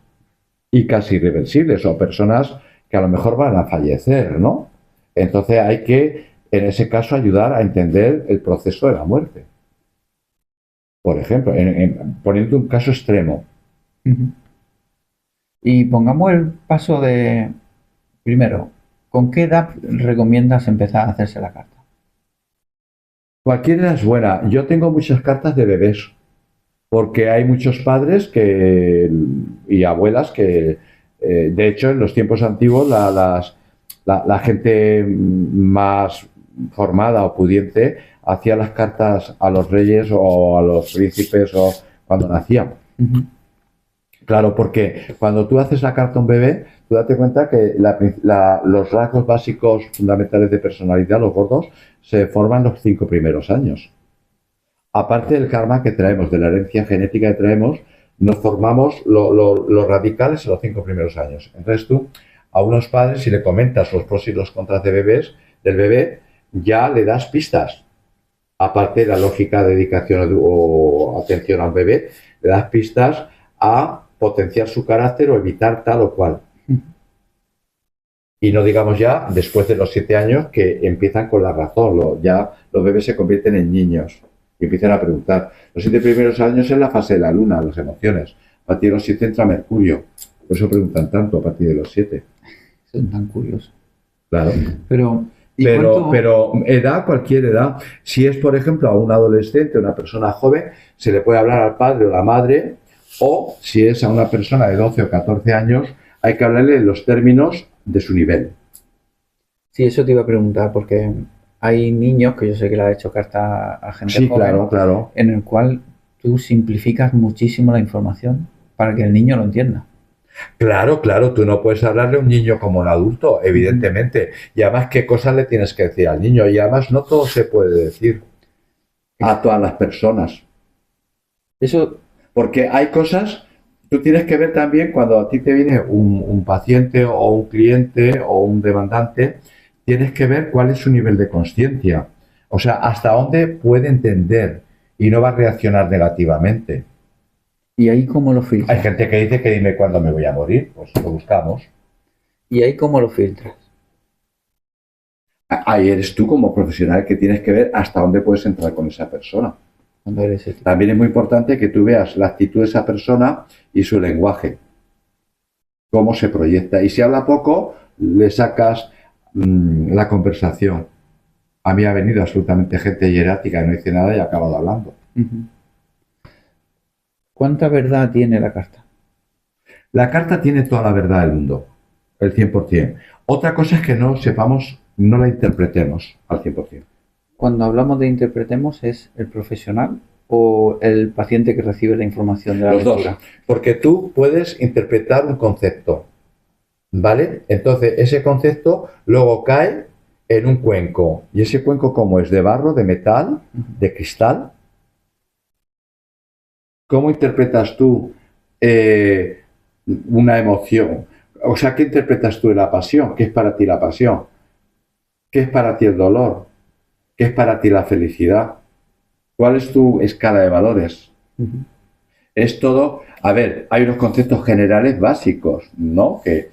y casi irreversibles, o personas que a lo mejor van a fallecer, ¿no? Entonces hay que, en ese caso, ayudar a entender el proceso de la muerte. Por ejemplo, poniendo un caso extremo. Y pongamos el paso de, primero, ¿con qué edad recomiendas empezar a hacerse la carta? Cualquiera es buena. Yo tengo muchas cartas de bebés, porque hay muchos padres y abuelas que, de hecho, en los tiempos antiguos, la gente más formada o pudiente hacía las cartas a los reyes o a los príncipes o cuando nacían. Claro, porque cuando tú haces la carta a un bebé, tú date cuenta que los rasgos básicos fundamentales de personalidad, los gordos, se forman los 5 primeros años. Aparte del karma que traemos, de la herencia genética que traemos, nos formamos los radicales en los 5 primeros años. Entonces tú, a unos padres, si le comentas los pros y los contras del bebé, ya le das pistas. Aparte de la lógica de dedicación o atención al bebé, le das pistas a potenciar su carácter o evitar tal o cual. Y no digamos ya, después de los 7 años, que empiezan con la razón, ya los bebés se convierten en niños y empiezan a preguntar. Los 7 primeros años es la fase de la luna, las emociones. A partir de los 7 entra Mercurio. Por eso preguntan tanto a partir de los 7. Son tan curiosos. Claro. Pero edad, cualquier edad. Si es, por ejemplo, a un adolescente, una persona joven, se le puede hablar al padre o la madre, o si es a una persona de 12 o 14 años, hay que hablarle en los términos de su nivel. Sí, eso te iba a preguntar, porque hay niños que yo sé que le ha hecho carta a gente Sí, joven, claro. en el cual tú simplificas muchísimo la información para que el niño lo entienda. Claro, tú no puedes hablarle a un niño como un adulto, evidentemente. Y además, ¿qué cosas le tienes que decir al niño? Y además, no todo se puede decir a todas las personas. Eso. Porque hay cosas, tú tienes que ver también cuando a ti te viene un paciente o un cliente o un demandante, tienes que ver cuál es su nivel de conciencia. O sea, hasta dónde puede entender y no va a reaccionar negativamente. ¿Y ahí cómo lo filtras? Hay gente que dice que dime cuándo me voy a morir, pues lo buscamos. ¿Y ahí cómo lo filtras? Ahí eres tú como profesional que tienes que ver hasta dónde puedes entrar con esa persona. También es muy importante que tú veas la actitud de esa persona y su lenguaje, cómo se proyecta. Y si habla poco, le sacas la conversación. A mí ha venido absolutamente gente hierática, no dice nada y ha acabado hablando. ¿Cuánta verdad tiene la carta? La carta tiene toda la verdad del mundo, el 100%. Otra cosa es que no sepamos, no la interpretemos al 100%. Cuando hablamos de interpretemos, ¿es el profesional o el paciente que recibe la información de la lectura? Los dos, porque tú puedes interpretar un concepto, ¿vale? Entonces, ese concepto luego cae en un cuenco. ¿Y ese cuenco cómo es? ¿De barro, de metal, de cristal? ¿Cómo interpretas tú una emoción? O sea, ¿qué interpretas tú de la pasión? ¿Qué es para ti la pasión? ¿Qué es para ti el dolor? ¿Qué es para ti la felicidad? ¿Cuál es tu escala de valores? Ujú. Es todo, a ver, hay unos conceptos generales básicos, ¿no? Que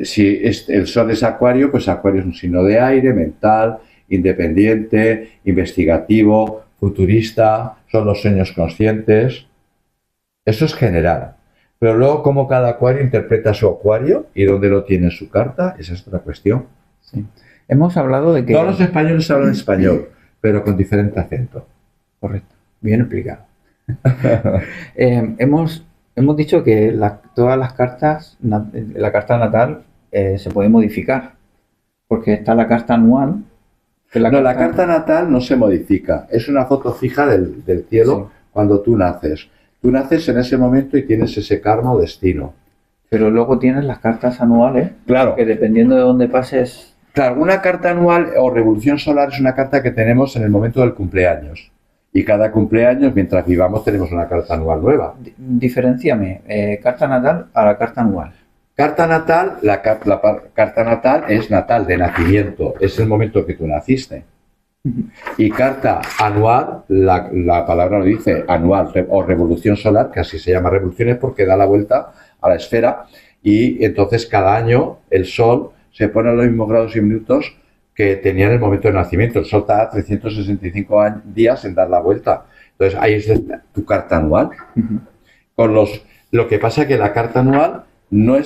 si el sol es Acuario, pues Acuario es un signo de aire, mental, independiente, investigativo, futurista, son los sueños conscientes. Eso es general. Pero luego, cómo cada Acuario interpreta su Acuario y dónde lo tiene en su carta, esa es otra cuestión. Sí. Hemos hablado de que... Todos los españoles hablan español, pero con diferente acento. Correcto, bien explicado. Hemos dicho que todas las cartas, la carta natal se puede modificar, porque está la carta anual. Que No, la carta natal no se modifica, es una foto fija del cielo cuando tú naces. Tú naces en ese momento y tienes ese karma o destino. Pero luego tienes las cartas anuales, Claro. que dependiendo de dónde pases... Claro, una carta anual o revolución solar es una carta que tenemos en el momento del cumpleaños. Y cada cumpleaños, mientras vivamos, tenemos una carta anual nueva. Diferenciame, carta natal a la carta anual. Carta natal, la carta natal es natal, de nacimiento, es el momento que tú naciste. Y carta anual, la palabra lo dice, anual o revolución solar, que así se llama revoluciones porque da la vuelta a la esfera y entonces cada año el Sol se pone a los mismos grados y minutos que tenía en el momento de nacimiento. El Sol tarda 365 días en dar la vuelta. Entonces ahí es tu carta anual. Lo que pasa es que la carta anual no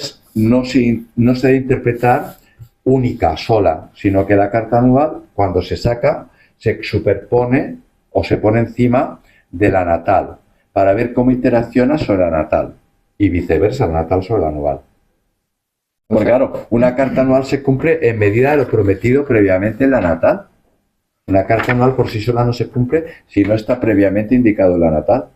se debe interpretar única, sola, sino que la carta anual, cuando se saca, se superpone o se pone encima de la natal para ver cómo interacciona sobre la natal y viceversa, la natal sobre la anual. Porque claro, una carta anual se cumple en medida de lo prometido previamente en la natal. Una carta anual por sí sola no se cumple si no está previamente indicado en la natal.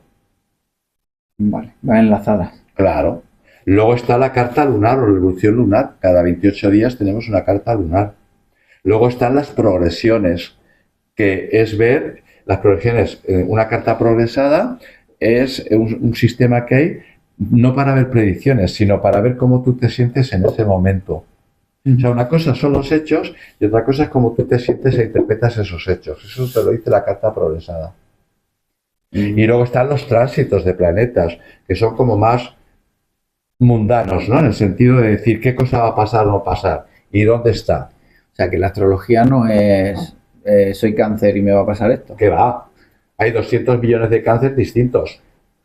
Vale, va enlazada. Claro. Luego está la carta lunar o revolución lunar. Cada 28 días tenemos una carta lunar. Luego están las progresiones, que es ver las progresiones. Una carta progresada es un sistema que hay no para ver predicciones, sino para ver cómo tú te sientes en ese momento. O sea, una cosa son los hechos y otra cosa es cómo tú te sientes e interpretas esos hechos. Eso te lo dice la carta progresada. Y luego están los tránsitos de planetas, que son como más mundanos, ¿no? En el sentido de decir qué cosa va a pasar o no pasar y dónde está. O sea, que la astrología no es soy cáncer y me va a pasar esto. ¿Qué va? Hay 200 millones de cánceres distintos.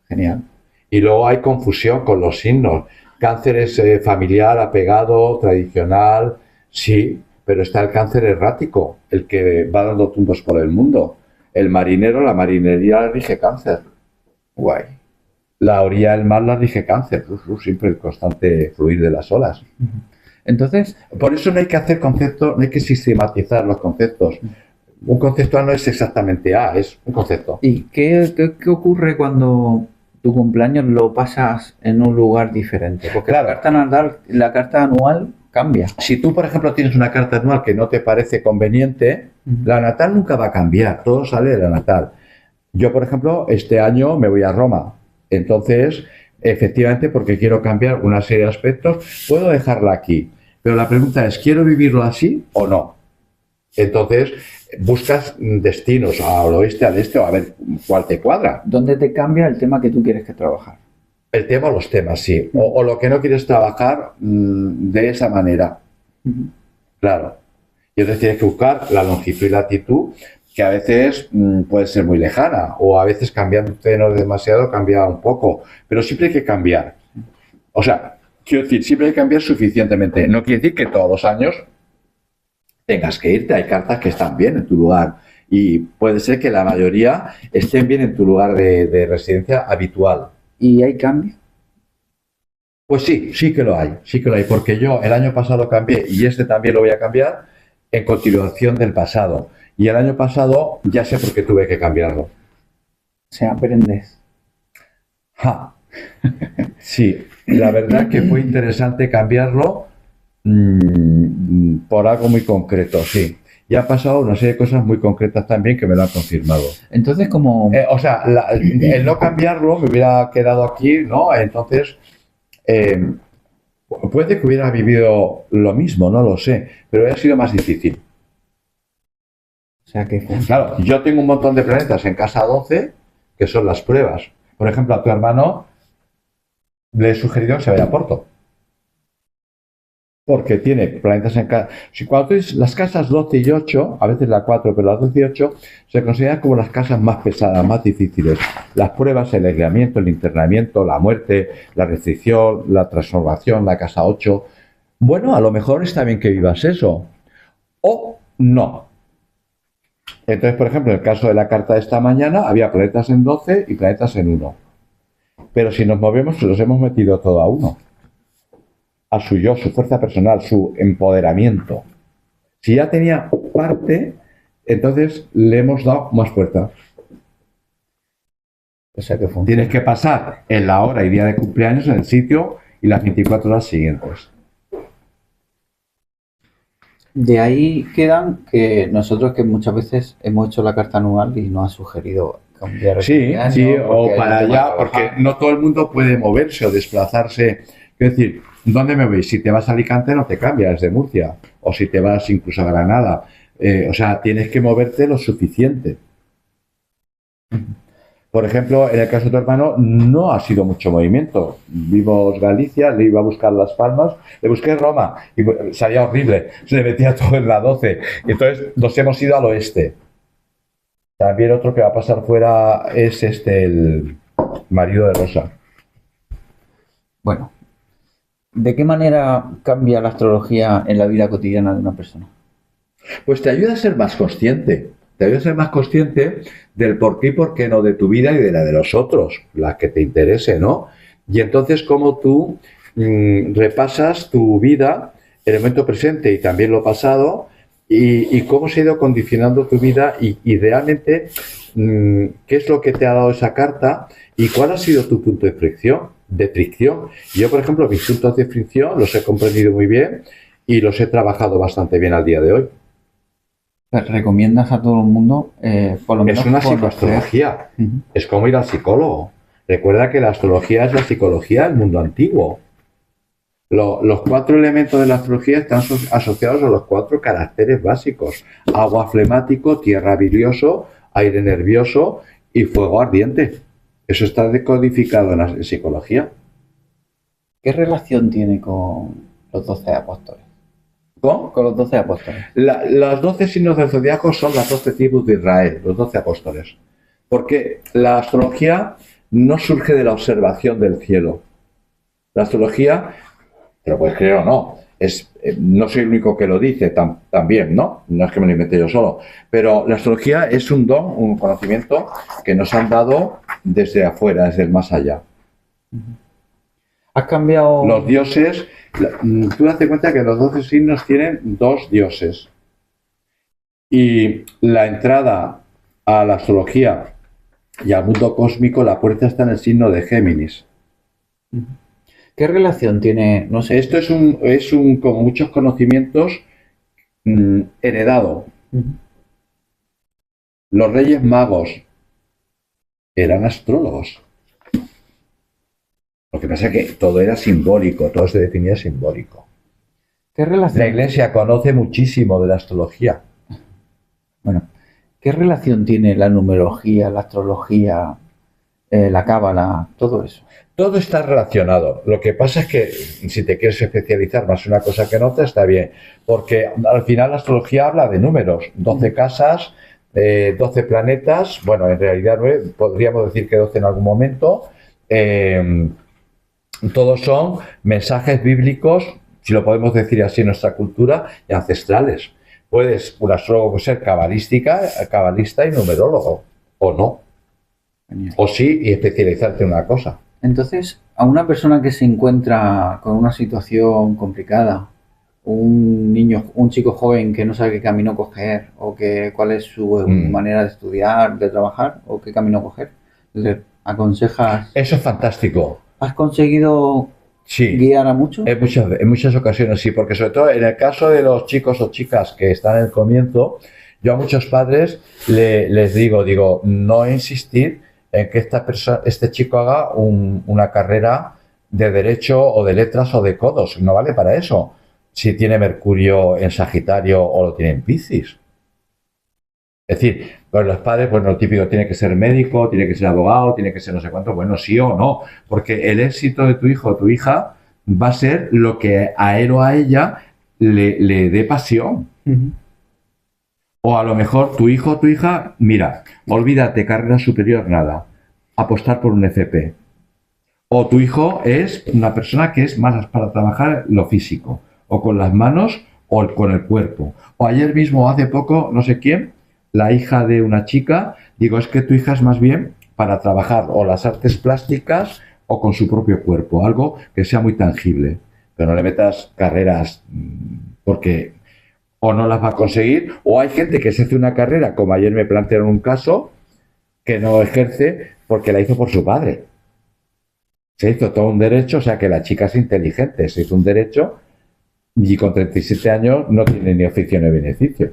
Genial. Y luego hay confusión con los signos. Cáncer es familiar, apegado, tradicional, sí, pero está el cáncer errático, el que va dando tumbos por el mundo. El marinero, la marinería la rige cáncer. Guay. La orilla del mar la rige cáncer. Siempre el constante fluir de las olas. Entonces, por eso no hay que hacer conceptos, no hay que sistematizar los conceptos. Un concepto A no es exactamente A, es un concepto. ¿Y qué ocurre cuando tu cumpleaños lo pasas en un lugar diferente? Porque claro, la carta anual cambia. Si tú, por ejemplo, tienes una carta anual que no te parece conveniente, la natal nunca va a cambiar, todo sale de la natal. Yo, por ejemplo, este año me voy a Roma, entonces, efectivamente, porque quiero cambiar una serie de aspectos, puedo dejarla aquí. Pero la pregunta es, ¿quiero vivirlo así o no? Entonces, buscas destinos al oeste, al este, o a ver cuál te cuadra. ¿Dónde te cambia el tema que tú quieres que trabajar? El tema o los temas, sí. O lo que no quieres trabajar de esa manera. Claro. Y entonces tienes que buscar la longitud y latitud, que a veces puede ser muy lejana, o a veces cambiando no demasiado, cambia un poco. Pero siempre hay que cambiar. O sea, quiero decir, siempre hay que cambiar suficientemente. No quiere decir que todos los años tengas que irte. Hay cartas que están bien en tu lugar. Y puede ser que la mayoría estén bien en tu lugar de residencia habitual. ¿Y hay cambio? Pues sí, sí que lo hay, porque yo el año pasado cambié y este también lo voy a cambiar en continuación del pasado. Y el año pasado ya sé por qué tuve que cambiarlo. O sea, aprendes. ¡Ja! Sí, la verdad que fue interesante cambiarlo por algo muy concreto, sí. Y ha pasado una serie de cosas muy concretas también que me lo han confirmado. Entonces, como... O sea, el no cambiarlo me hubiera quedado aquí, ¿no? Entonces, eh, puede que hubiera vivido lo mismo, no lo sé, pero hubiera sido más difícil. O sea, que fue... Claro, yo tengo un montón de planetas en casa 12 que son las pruebas. Por ejemplo, a tu hermano le he sugerido que se vaya a Porto. Porque tiene planetas en casa. Si cuando tú dices las casas 12 y 8, a veces la 4, pero las 12 y 8 se consideran como las casas más pesadas, más difíciles. Las pruebas, el aislamiento, el internamiento, la muerte, la restricción, la transformación, la casa 8. Bueno, a lo mejor está bien que vivas eso. O no. Entonces, por ejemplo, en el caso de la carta de esta mañana, había planetas en 12 y planetas en 1. Pero si nos movemos, los hemos metido todo a 1. A su yo, su fuerza personal, su empoderamiento. Si ya tenía parte, entonces le hemos dado más fuerza. O sea, que funciona. Tienes que pasar en la hora y día de cumpleaños en el sitio y las 24 horas siguientes. De ahí quedan que nosotros que muchas veces hemos hecho la carta anual y nos ha sugerido cambiar el Sí, cumpleaños, sí, porque o hay para un tema de allá, porque trabajar. no todo el mundo puede moverse o desplazarse. Es decir, ¿dónde me voy? Si te vas a Alicante no te cambias de Murcia, o si te vas incluso a Granada. O sea, tienes que moverte lo suficiente. Por ejemplo, en el caso de tu hermano, no ha sido mucho movimiento. Vimos Galicia, le iba a buscar Las Palmas, le busqué Roma y salía horrible, se le metía todo en la 12. Entonces nos hemos ido al oeste. También otro que va a pasar fuera es el marido de Rosa. Bueno, ¿de qué manera cambia la astrología en la vida cotidiana de una persona? Pues te ayuda a ser más consciente. Te ayuda a ser más consciente del por qué y por qué no de tu vida y de la de los otros, la que te interese, ¿no? Y entonces cómo tú repasas tu vida, el momento presente y también lo pasado, y cómo se ha ido condicionando tu vida y realmente qué es lo que te ha dado esa carta y cuál ha sido tu punto de fricción. Yo, por ejemplo, mis puntos de fricción los he comprendido muy bien y los he trabajado bastante bien al día de hoy. ¿Recomiendas a todo el mundo, por lo menos Es una conocer? psicoastrología, Ujú. es como ir al psicólogo. Recuerda que la astrología es la psicología del mundo antiguo. Los 4 elementos de la astrología están asociados a los 4 caracteres básicos: agua flemático, tierra bilioso, aire nervioso y fuego ardiente. Eso está decodificado en la psicología. ¿Qué relación tiene con los 12 apóstoles? ¿Cómo? Con los 12 apóstoles. Los 12 signos del zodiaco son las 12 tribus de Israel, los 12 apóstoles. Porque la astrología no surge de la observación del cielo. La astrología, te lo puedes creer o no, no soy el único que lo dice también, ¿no? No es que me lo invente yo solo. Pero la astrología es un don, un conocimiento que nos han dado desde afuera, desde el más allá. ¿Has cambiado? Los dioses, tú date cuenta que los 12 signos tienen 2 dioses. Y la entrada a la astrología y al mundo cósmico, la puerta está en el signo de Géminis. ¿Qué relación tiene? No sé. Esto es un con muchos conocimientos heredado. Los reyes magos eran astrólogos. Lo que pasa es que todo era simbólico, todo se definía simbólico. ¿Qué relación? La Iglesia conoce muchísimo de la astrología. Bueno, ¿qué relación tiene la numerología, la astrología, la cábala, todo eso? Todo está relacionado. Lo que pasa es que si te quieres especializar más en una cosa que en otra, está bien. Porque al final la astrología habla de números. 12 casas, 12 planetas. Bueno, en realidad 9, podríamos decir que 12 en algún momento. Todos son mensajes bíblicos, si lo podemos decir así en nuestra cultura, y ancestrales. Un astrólogo puede ser cabalista y numerólogo, o no. Genial. O sí, y especializarte en una cosa. Entonces, a una persona que se encuentra con una situación complicada, un chico joven que no sabe qué camino coger, o cuál es su manera de estudiar, de trabajar, o qué camino coger, le aconsejas. Eso es fantástico. ¿Has conseguido Sí, guiara mucho. en muchas ocasiones sí, porque sobre todo en el caso de los chicos o chicas que están en el comienzo, yo a muchos padres les digo, no insistir en que este chico haga una carrera de derecho o de letras o de codos, no vale para eso. Si tiene Mercurio en Sagitario o lo tiene en Piscis. Es decir, pues los padres, pues lo típico, tiene que ser médico, tiene que ser abogado, tiene que ser no sé cuánto, bueno, sí o no, porque el éxito de tu hijo o tu hija va a ser lo que a él o a ella le dé pasión. O a lo mejor tu hijo o tu hija, mira, olvídate, carrera superior, nada, apostar por un FP. O tu hijo es una persona que es más para trabajar lo físico, o con las manos o con el cuerpo. O ayer mismo, hace poco, no sé quién, la hija de una chica, digo, es que tu hija es más bien para trabajar o las artes plásticas o con su propio cuerpo, algo que sea muy tangible. Pero no le metas carreras porque o no las va a conseguir, o hay gente que se hace una carrera, como ayer me plantearon un caso, que no ejerce porque la hizo por su padre. Se hizo todo un derecho, o sea que la chica es inteligente, se hizo un derecho y con 37 años no tiene ni oficio ni beneficio.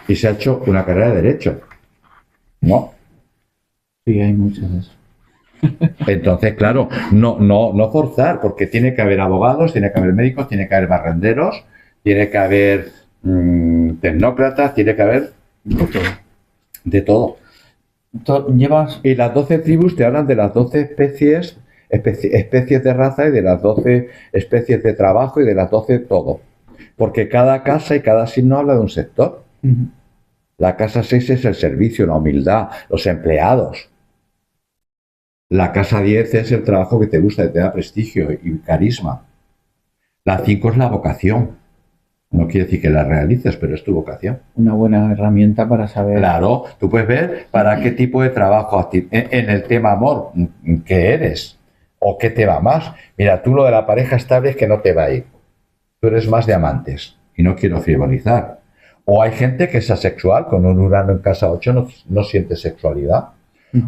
Y se ha hecho una carrera de derecho. ¿No? Sí, hay muchos de eso. Entonces, claro, no forzar, porque tiene que haber abogados, tiene que haber médicos, tiene que haber barrenderos, tiene que haber tecnócratas, tiene que haber de todo. Llevas... Y las 12 tribus te hablan de las 12 especies de raza y de las 12 especies de trabajo y de las 12 todo. Porque cada casa y cada signo habla de un sector. La casa 6 es el servicio, la humildad, los empleados. La casa 10 es el trabajo que te gusta, que te da prestigio y carisma. La 5 es la vocación. No quiere decir que la realices, pero es tu vocación. Una buena herramienta para saber... Claro, tú puedes ver para qué tipo de trabajo en el tema amor, qué eres o qué te va más. Mira, tú lo de la pareja estable es que no te va a ir. Tú eres más de amantes y no quiero frivolizar. O hay gente que es asexual, con un Urano en casa 8 no siente sexualidad.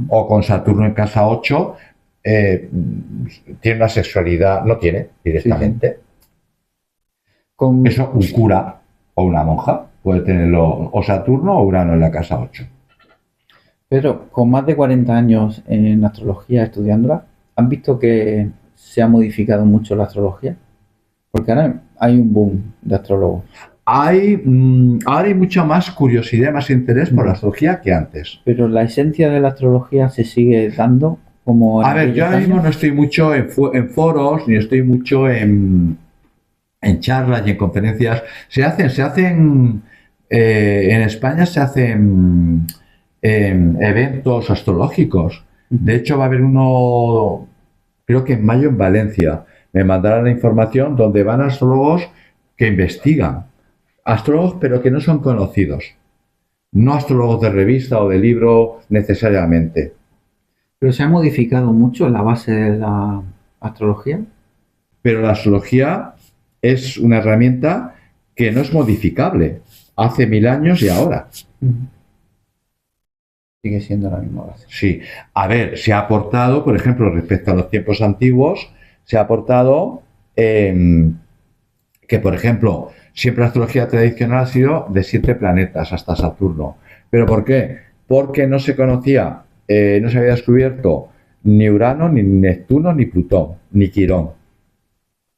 O con Saturno en casa 8 tiene una sexualidad, no tiene directamente. Sí. Eso, un cura o una monja puede tenerlo, o Saturno o Urano en la casa 8. Pero con más de 40 años en astrología estudiándola, ¿has visto que se ha modificado mucho la astrología? Porque ahora hay un boom de astrólogos. Ahora hay mucha más curiosidad, más interés por la astrología que antes. Pero la esencia de la astrología se sigue dando como... A ver, yo ahora mismo no estoy mucho en foros, ni estoy mucho en charlas y en conferencias. Se hacen en España se hacen eventos astrológicos. De hecho, va a haber uno, creo que en mayo en Valencia. Me mandarán la información donde van astrólogos que investigan. Astrólogos, pero que no son conocidos. No astrólogos de revista o de libro necesariamente. Pero se ha modificado mucho la base de la astrología. Pero la astrología es una herramienta que no es modificable. Hace 1000 años y ahora. Sigue siendo la misma base. Sí. A ver, se ha aportado, por ejemplo, respecto a los tiempos antiguos, se ha aportado que, por ejemplo, siempre la astrología tradicional ha sido de 7 planetas hasta Saturno. ¿Pero por qué? Porque no se conocía, no se había descubierto ni Urano, ni Neptuno, ni Plutón, ni Quirón.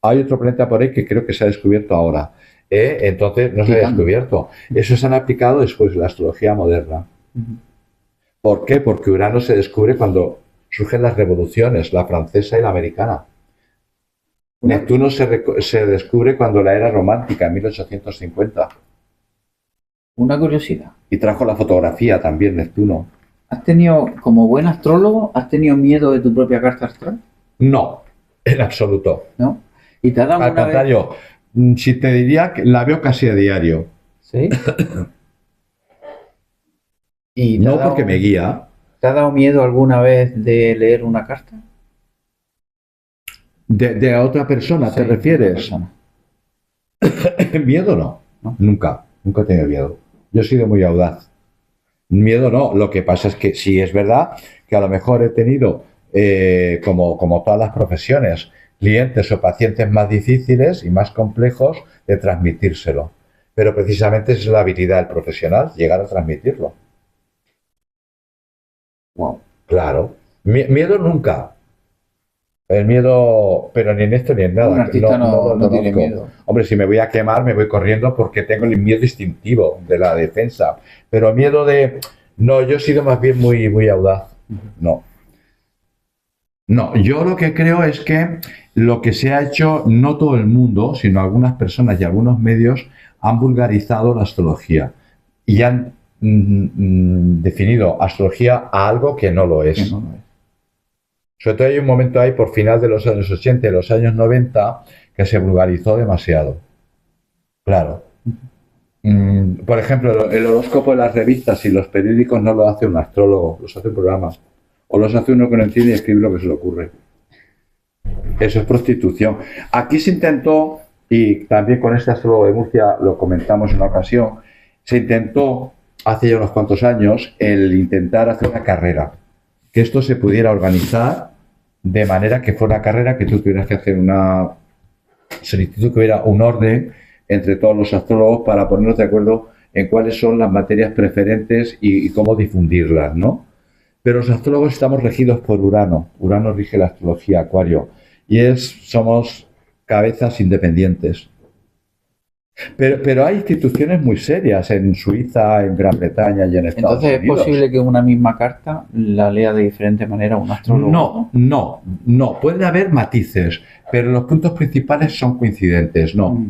Hay otro planeta por ahí que creo que se ha descubierto ahora. Entonces no se había descubierto. Eso se han aplicado después de la astrología moderna. ¿Por qué? Porque Urano se descubre cuando surgen las revoluciones, la francesa y la americana. Neptuno se descubre cuando la era romántica, en 1850. Una curiosidad. Y trajo la fotografía también, Neptuno. ¿Has tenido, como buen astrólogo, has tenido miedo de tu propia carta astral? No, en absoluto. ¿No? ¿Y te ha dado al contrario, si te diría que la veo casi a diario. ¿Sí? ¿Y no porque me guía? ¿Te ha dado miedo alguna vez de leer una carta? ¿De a otra persona te refieres? Miedo no. Nunca he tenido miedo. Yo he sido muy audaz. Miedo no, lo que pasa es que sí es verdad que a lo mejor he tenido como todas las profesiones, clientes o pacientes más difíciles y más complejos de transmitírselo. Pero precisamente es la habilidad del profesional, llegar a transmitirlo. Wow. Claro. Miedo nunca. El miedo, pero ni en esto ni en nada. Un artista lo no tiene conozco. miedo. Hombre, si me voy a quemar, me voy corriendo porque tengo el miedo instintivo de la defensa. Pero miedo de... No, yo he sido más bien muy, muy audaz. No. No, yo lo que creo es que lo que se ha hecho, no todo el mundo, sino algunas personas y algunos medios han vulgarizado la astrología y han definido astrología a algo que no lo es. Que no lo es. Sobre todo hay un momento ahí por final de los años 80 y los años 90 que se vulgarizó demasiado. Claro. Por ejemplo, el horóscopo de las revistas y los periódicos no lo hace un astrólogo, los hace un programa. O los hace uno que no entiende y escribe lo que se le ocurre. Eso es prostitución. Aquí se intentó, y también con este astrólogo de Murcia lo comentamos en una ocasión, se intentó hace ya unos cuantos años el intentar hacer una carrera. Que esto se pudiera organizar de manera que fuera una carrera que tú tuvieras que hacer una solicitud, que hubiera un orden entre todos los astrólogos para ponernos de acuerdo en cuáles son las materias preferentes y cómo difundirlas, ¿no? Pero los astrólogos estamos regidos por Urano. Urano rige la astrología, Acuario. Y somos cabezas independientes. Pero hay instituciones muy serias en Suiza, en Gran Bretaña y en Estados Unidos. Entonces, ¿es posible que una misma carta la lea de diferente manera un astrólogo? No. Pueden haber matices, pero los puntos principales son coincidentes, no.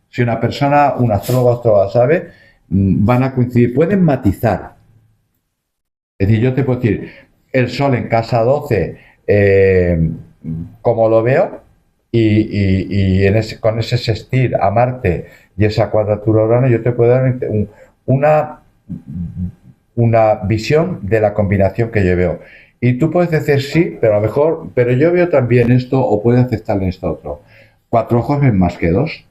Si una persona, un astrólogo sabe, van a coincidir. Pueden matizar. Es decir, yo te puedo decir, el Sol en casa 12, como lo veo, y con ese sextil a Marte y esa cuadratura a Urano, yo te puedo dar una visión de la combinación que yo veo. Y tú puedes decir sí, pero a lo mejor, pero yo veo también esto o puedo aceptar esto otro. 4 ojos ven más que 2.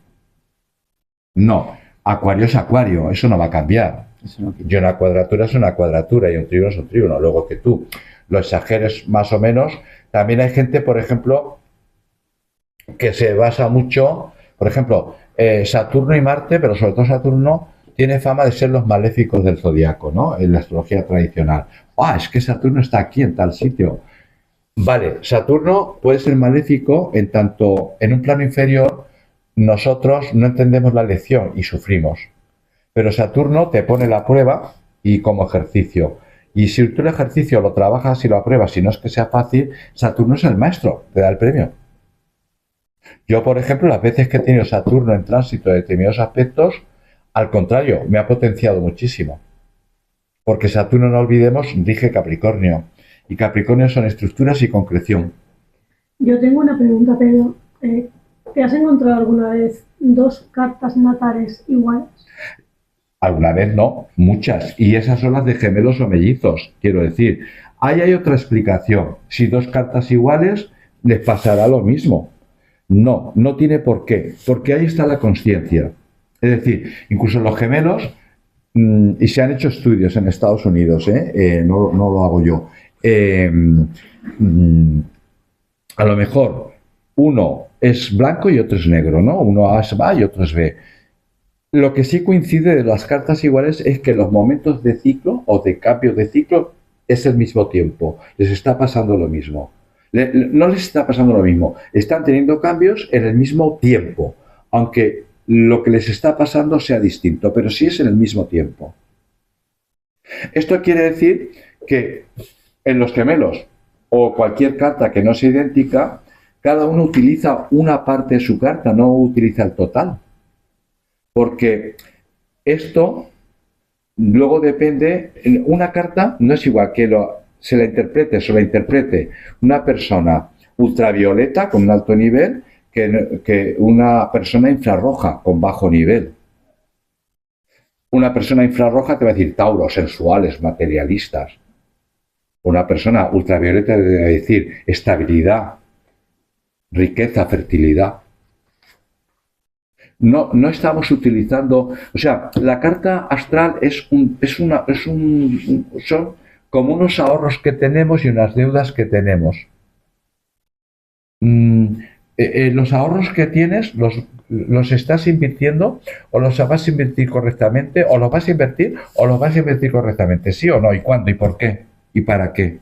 No, Acuario es Acuario, eso no va a cambiar. Y una cuadratura es una cuadratura y un trígono es un trígono. Luego que tú lo exageres más o menos. También hay gente, por ejemplo, que se basa mucho, por ejemplo, Saturno y Marte, pero sobre todo Saturno, tiene fama de ser los maléficos del zodiaco, ¿no? En la astrología tradicional. Es que Saturno está aquí en tal sitio. Vale, Saturno puede ser maléfico en tanto en un plano inferior nosotros no entendemos la lección y sufrimos. Pero Saturno te pone la prueba y como ejercicio. Y si tú el ejercicio lo trabajas y lo apruebas, si no es que sea fácil, Saturno es el maestro, te da el premio. Yo, por ejemplo, las veces que he tenido Saturno en tránsito de determinados aspectos, al contrario, me ha potenciado muchísimo. Porque Saturno, no olvidemos, rige Capricornio. Y Capricornio son estructuras y concreción. Yo tengo una pregunta, Pedro. ¿Te has encontrado alguna vez 2 cartas natales iguales? Alguna vez no, muchas. Y esas son las de gemelos o mellizos, quiero decir. Ahí hay otra explicación. Si 2 cartas iguales, les pasará lo mismo. No tiene por qué. Porque ahí está la consciencia. Es decir, incluso los gemelos, y se han hecho estudios en Estados Unidos, no lo hago yo. A lo mejor uno es blanco y otro es negro, ¿no? Uno es A y otro es B. Lo que sí coincide de las cartas iguales es que los momentos de ciclo o de cambio de ciclo es el mismo tiempo. Les está pasando lo mismo. No les está pasando lo mismo. Están teniendo cambios en el mismo tiempo, aunque lo que les está pasando sea distinto, pero sí es en el mismo tiempo. Esto quiere decir que en los gemelos o cualquier carta que no sea idéntica, cada uno utiliza una parte de su carta, no utiliza el total. Porque esto luego depende, una carta no es igual que se la interprete una persona ultravioleta con un alto nivel que una persona infrarroja con bajo nivel. Una persona infrarroja te va a decir Tauro, sensuales, materialistas. Una persona ultravioleta te va a decir estabilidad, riqueza, fertilidad. No estamos utilizando, o sea, la carta astral son como unos ahorros que tenemos y unas deudas que tenemos. los ahorros que tienes los estás invirtiendo o los vas a invertir correctamente o los vas a invertir o los vas a invertir correctamente, sí o no, y cuándo y por qué y para qué.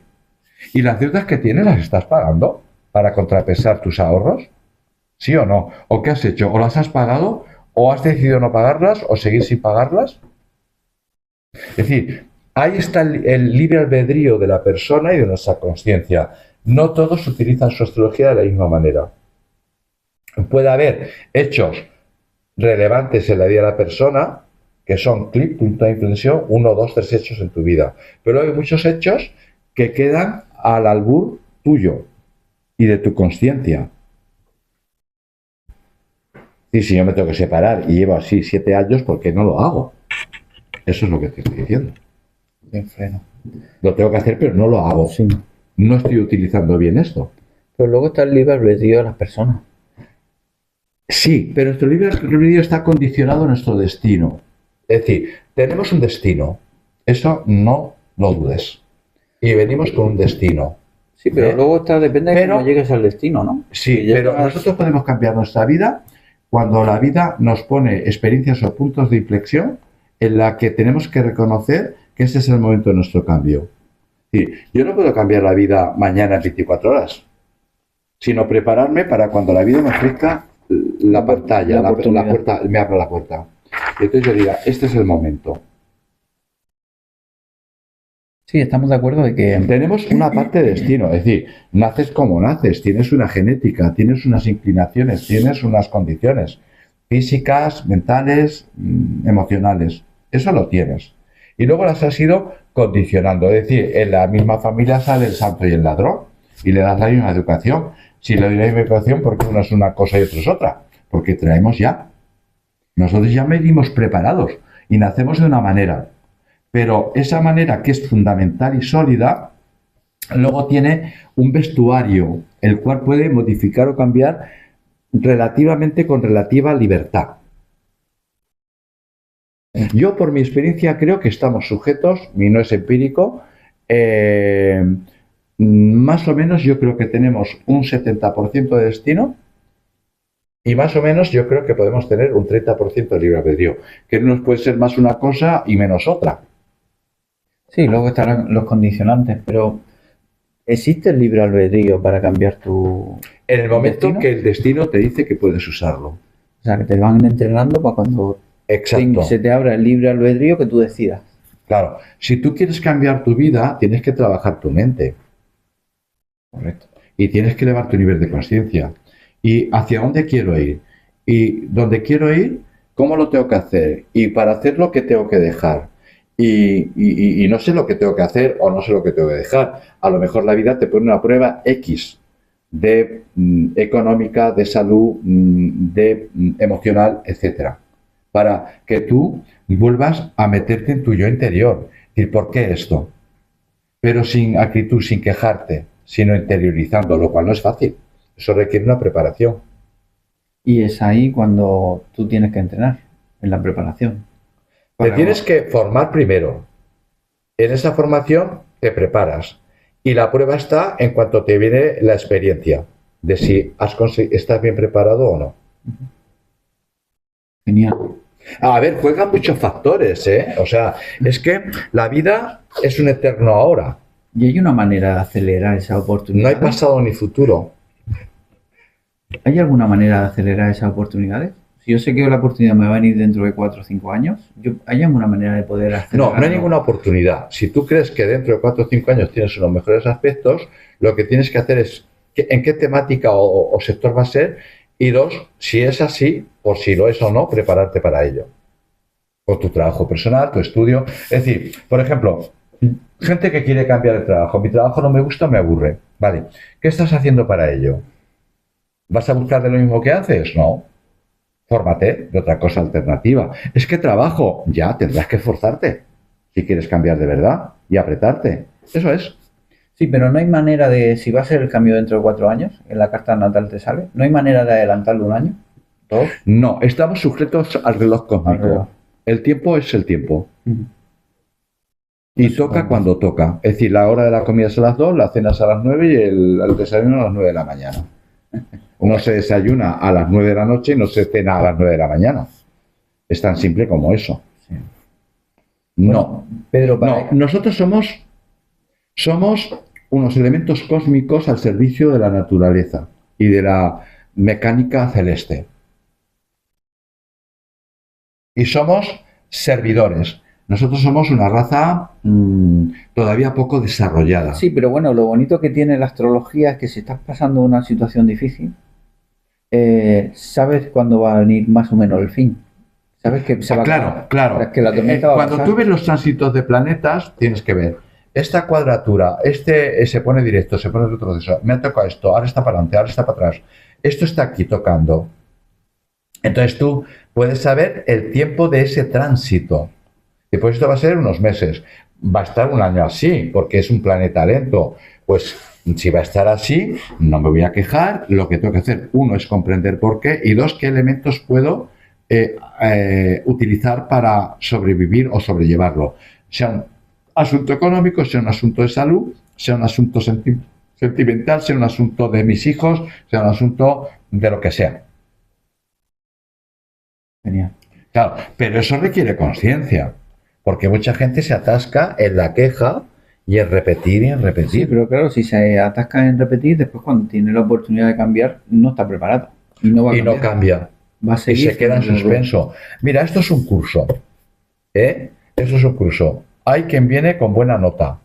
Y las deudas que tienes las estás pagando para contrapesar tus ahorros, sí o no. ¿O qué has hecho? ¿O las has pagado o has decidido no pagarlas o seguir sin pagarlas? Es decir, ahí está el libre albedrío de la persona y de nuestra conciencia. No todos utilizan su astrología de la misma manera. Puede haber hechos relevantes en la vida de la persona, que son clip, punto de inflexión, 1, 2, 3 hechos en tu vida. Pero hay muchos hechos que quedan al albur tuyo y de tu conciencia. Y si yo me tengo que separar y llevo así 7 años, ¿por qué no lo hago? Eso es lo que te estoy diciendo. Bien freno. Lo tengo que hacer, pero no lo hago. Sí. No estoy utilizando bien esto. Pero luego está el libre albedrío de las personas. Sí, pero nuestro libre albedrío está condicionado a nuestro destino. Es decir, tenemos un destino. Eso no lo dudes. Y venimos con un destino. Sí, pero luego depende de cómo llegues al destino, ¿no? Sí, pero nosotros podemos cambiar nuestra vida cuando la vida nos pone experiencias o puntos de inflexión en la que tenemos que reconocer que ese es el momento de nuestro cambio. Sí, yo no puedo cambiar la vida mañana en 24 horas, sino prepararme para cuando la vida me ofrezca la pantalla, la puerta, me abra la puerta. Y entonces yo diga, este es el momento. Sí, estamos de acuerdo de que tenemos una parte de destino, es decir, naces como naces, tienes una genética, tienes unas inclinaciones, tienes unas condiciones físicas, mentales, emocionales. Eso lo tienes. Y luego las has ido condicionando. Es decir, en la misma familia sale el santo y el ladrón y le das la misma educación. Si le doy la misma educación, porque uno es una cosa y otro es otra. Porque traemos ya. Nosotros ya venimos preparados y nacemos de una manera. Pero esa manera que es fundamental y sólida, luego tiene un vestuario, el cual puede modificar o cambiar relativamente con relativa libertad. Yo, por mi experiencia, creo que estamos sujetos, y no es empírico, más o menos yo creo que tenemos un 70% de destino y más o menos yo creo que podemos tener un 30% de libre albedrío, que no nos puede ser más una cosa y menos otra. Sí, luego estarán los condicionantes, pero ¿existe el libre albedrío para cambiar tu en el momento destino? Que el destino te dice que puedes usarlo. O sea, que te van entrenando para cuando se te abra el libre albedrío que tú decidas. Claro, si tú quieres cambiar tu vida, tienes que trabajar tu mente. Correcto. Y tienes que elevar tu nivel de conciencia. ¿Y hacia dónde quiero ir? ¿Y dónde quiero ir? ¿Cómo lo tengo que hacer? Y para hacerlo, ¿qué tengo que dejar? Y no sé lo que tengo que hacer o no sé lo que tengo que dejar. A lo mejor la vida te pone una prueba X de económica, de salud, de emocional, etcétera, para que tú vuelvas a meterte en tu yo interior. ¿Y por qué esto? Pero sin acritud, sin quejarte, sino interiorizando, lo cual no es fácil. Eso requiere una preparación. Y es ahí cuando tú tienes que entrenar, en la preparación. Te tienes que formar primero. En esa formación te preparas. Y la prueba está en cuanto te viene la experiencia de si estás bien preparado o no. Genial. A ver, juegan muchos factores, ¿eh? O sea, es que la vida es un eterno ahora. ¿Y hay una manera de acelerar esa oportunidad? No hay pasado ni futuro. ¿Hay alguna manera de acelerar esas oportunidades? Si yo sé que la oportunidad me va a venir dentro de 4 o 5 años, ¿hay alguna manera de poder acelerar? No, no hay ninguna oportunidad. Si tú crees que dentro de 4 o 5 años tienes unos mejores aspectos, lo que tienes que hacer es en qué temática o sector va a ser, y 2, si es así, o si lo es o no, prepararte para ello. O tu trabajo personal, tu estudio. Es decir, por ejemplo, gente que quiere cambiar de trabajo. Mi trabajo no me gusta, me aburre. Vale, ¿qué estás haciendo para ello? ¿Vas a buscar de lo mismo que haces? No. Fórmate de otra cosa alternativa. Es que trabajo, ya tendrás que esforzarte si quieres cambiar de verdad y apretarte. Eso es. Sí, pero no hay manera de, si va a ser el cambio dentro de 4 años, en la carta natal te sale, ¿no hay manera de adelantarlo un año? ¿2? No, estamos sujetos al reloj cósmico. Al reloj. El tiempo es el tiempo. Y toca cuando toca. Es decir, la hora de la comida es a las 2, la cena es a las 9 y el desayuno a las 9 de la mañana. No se desayuna a las 9 de la noche y no se cena a las 9 de la mañana. Es tan simple como eso. Sí. No, Bueno, Pedro, no, nosotros somos unos elementos cósmicos al servicio de la naturaleza y de la mecánica celeste. Y somos servidores. Nosotros somos una raza todavía poco desarrollada. Sí, pero bueno, lo bonito que tiene la astrología es que si estás pasando una situación difícil, sabes cuándo va a venir más o menos el fin. Sabes que se va Claro, claro. que la tormenta va a Cuando pasar. tú ves los tránsitos de planetas, tienes que ver esta cuadratura, se pone directo, se pone retroceso, me ha tocado esto, ahora está para adelante, ahora está para atrás, esto está aquí tocando. Entonces tú puedes saber el tiempo de ese tránsito. Y pues esto va a ser unos meses. Va a estar un año así, porque es un planeta lento. Pues si va a estar así, no me voy a quejar. Lo que tengo que hacer, uno, es comprender por qué, y dos, qué elementos puedo utilizar para sobrevivir o sobrellevarlo. Sea un asunto económico, sea un asunto de salud, sea un asunto sentimental, sea un asunto de mis hijos, sea un asunto de lo que sea. Genial. Claro, pero eso requiere conciencia, porque mucha gente se atasca en la queja y en repetir y en Sí, repetir. pero claro, si se atasca en repetir, después cuando tiene la oportunidad de cambiar, no está preparado. Y no va a Y no cambiar. cambia. Va a Y seguir se queda en siendo suspenso. Mira, esto es un curso. Esto es un curso. Hay quien viene con buena nota.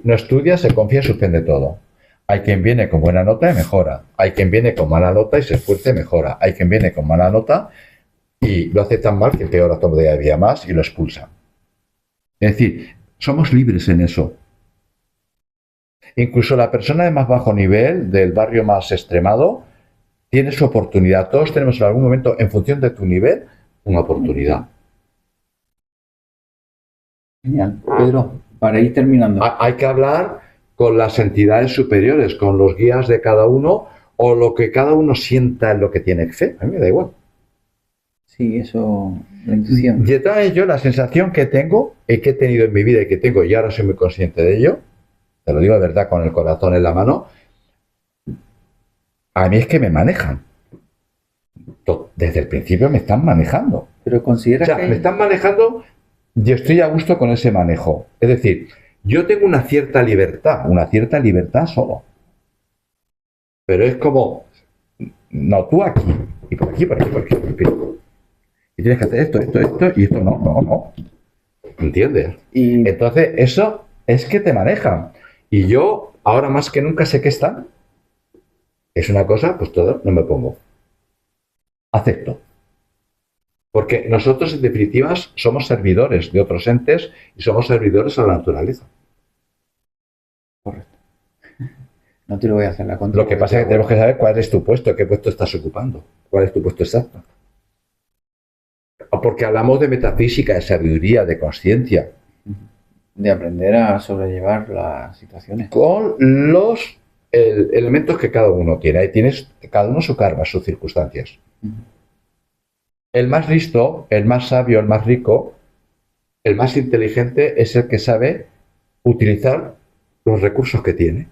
No estudia, se confía y suspende todo. Hay quien viene con buena nota y mejora. Hay quien viene con mala nota y se esfuerza y mejora. Hay quien viene con mala nota y lo hace tan mal que empeora todavía más y lo expulsa. Es decir, somos libres en eso. Incluso la persona de más bajo nivel, del barrio más extremado, tiene su oportunidad. Todos tenemos en algún momento, en función de tu nivel, una oportunidad. genial. Pedro, para ir terminando. Hay que hablar con las entidades superiores, con los guías de cada uno, o lo que cada uno sienta en lo que tiene fe. A mí me da igual. Sí, eso, la intuición. Detrás de ello, la sensación que tengo y que he tenido en mi vida y que tengo, y ahora soy muy consciente de ello, te lo digo de verdad con el corazón en la mano, a mí es que me manejan. Desde el principio me están manejando. Pero O consideras sea, que me están manejando y estoy a gusto con ese manejo. Es decir, yo tengo una cierta libertad solo. Pero es como, no, tú aquí, y por aquí, por aquí, por aquí, por aquí. Y tienes que hacer esto, y esto no. ¿Entiendes? Y Entonces, eso es que te manejan. Y yo, ahora más que nunca sé que están. Es una cosa, pues todo, no me pongo. Acepto. Porque nosotros, en definitiva, somos servidores de otros entes y somos servidores a la naturaleza. correcto. No te lo voy a hacer la contra. Lo que pasa es que tenemos que saber cuál es tu puesto, qué puesto estás ocupando, cuál es tu puesto exacto. Porque hablamos de metafísica, de sabiduría, de conciencia, De aprender a sobrellevar las situaciones. con los elementos que cada uno tiene. Ahí tienes cada uno su karma, sus circunstancias. El más listo, el más sabio, el más rico, el más inteligente es el que sabe utilizar los recursos que tiene.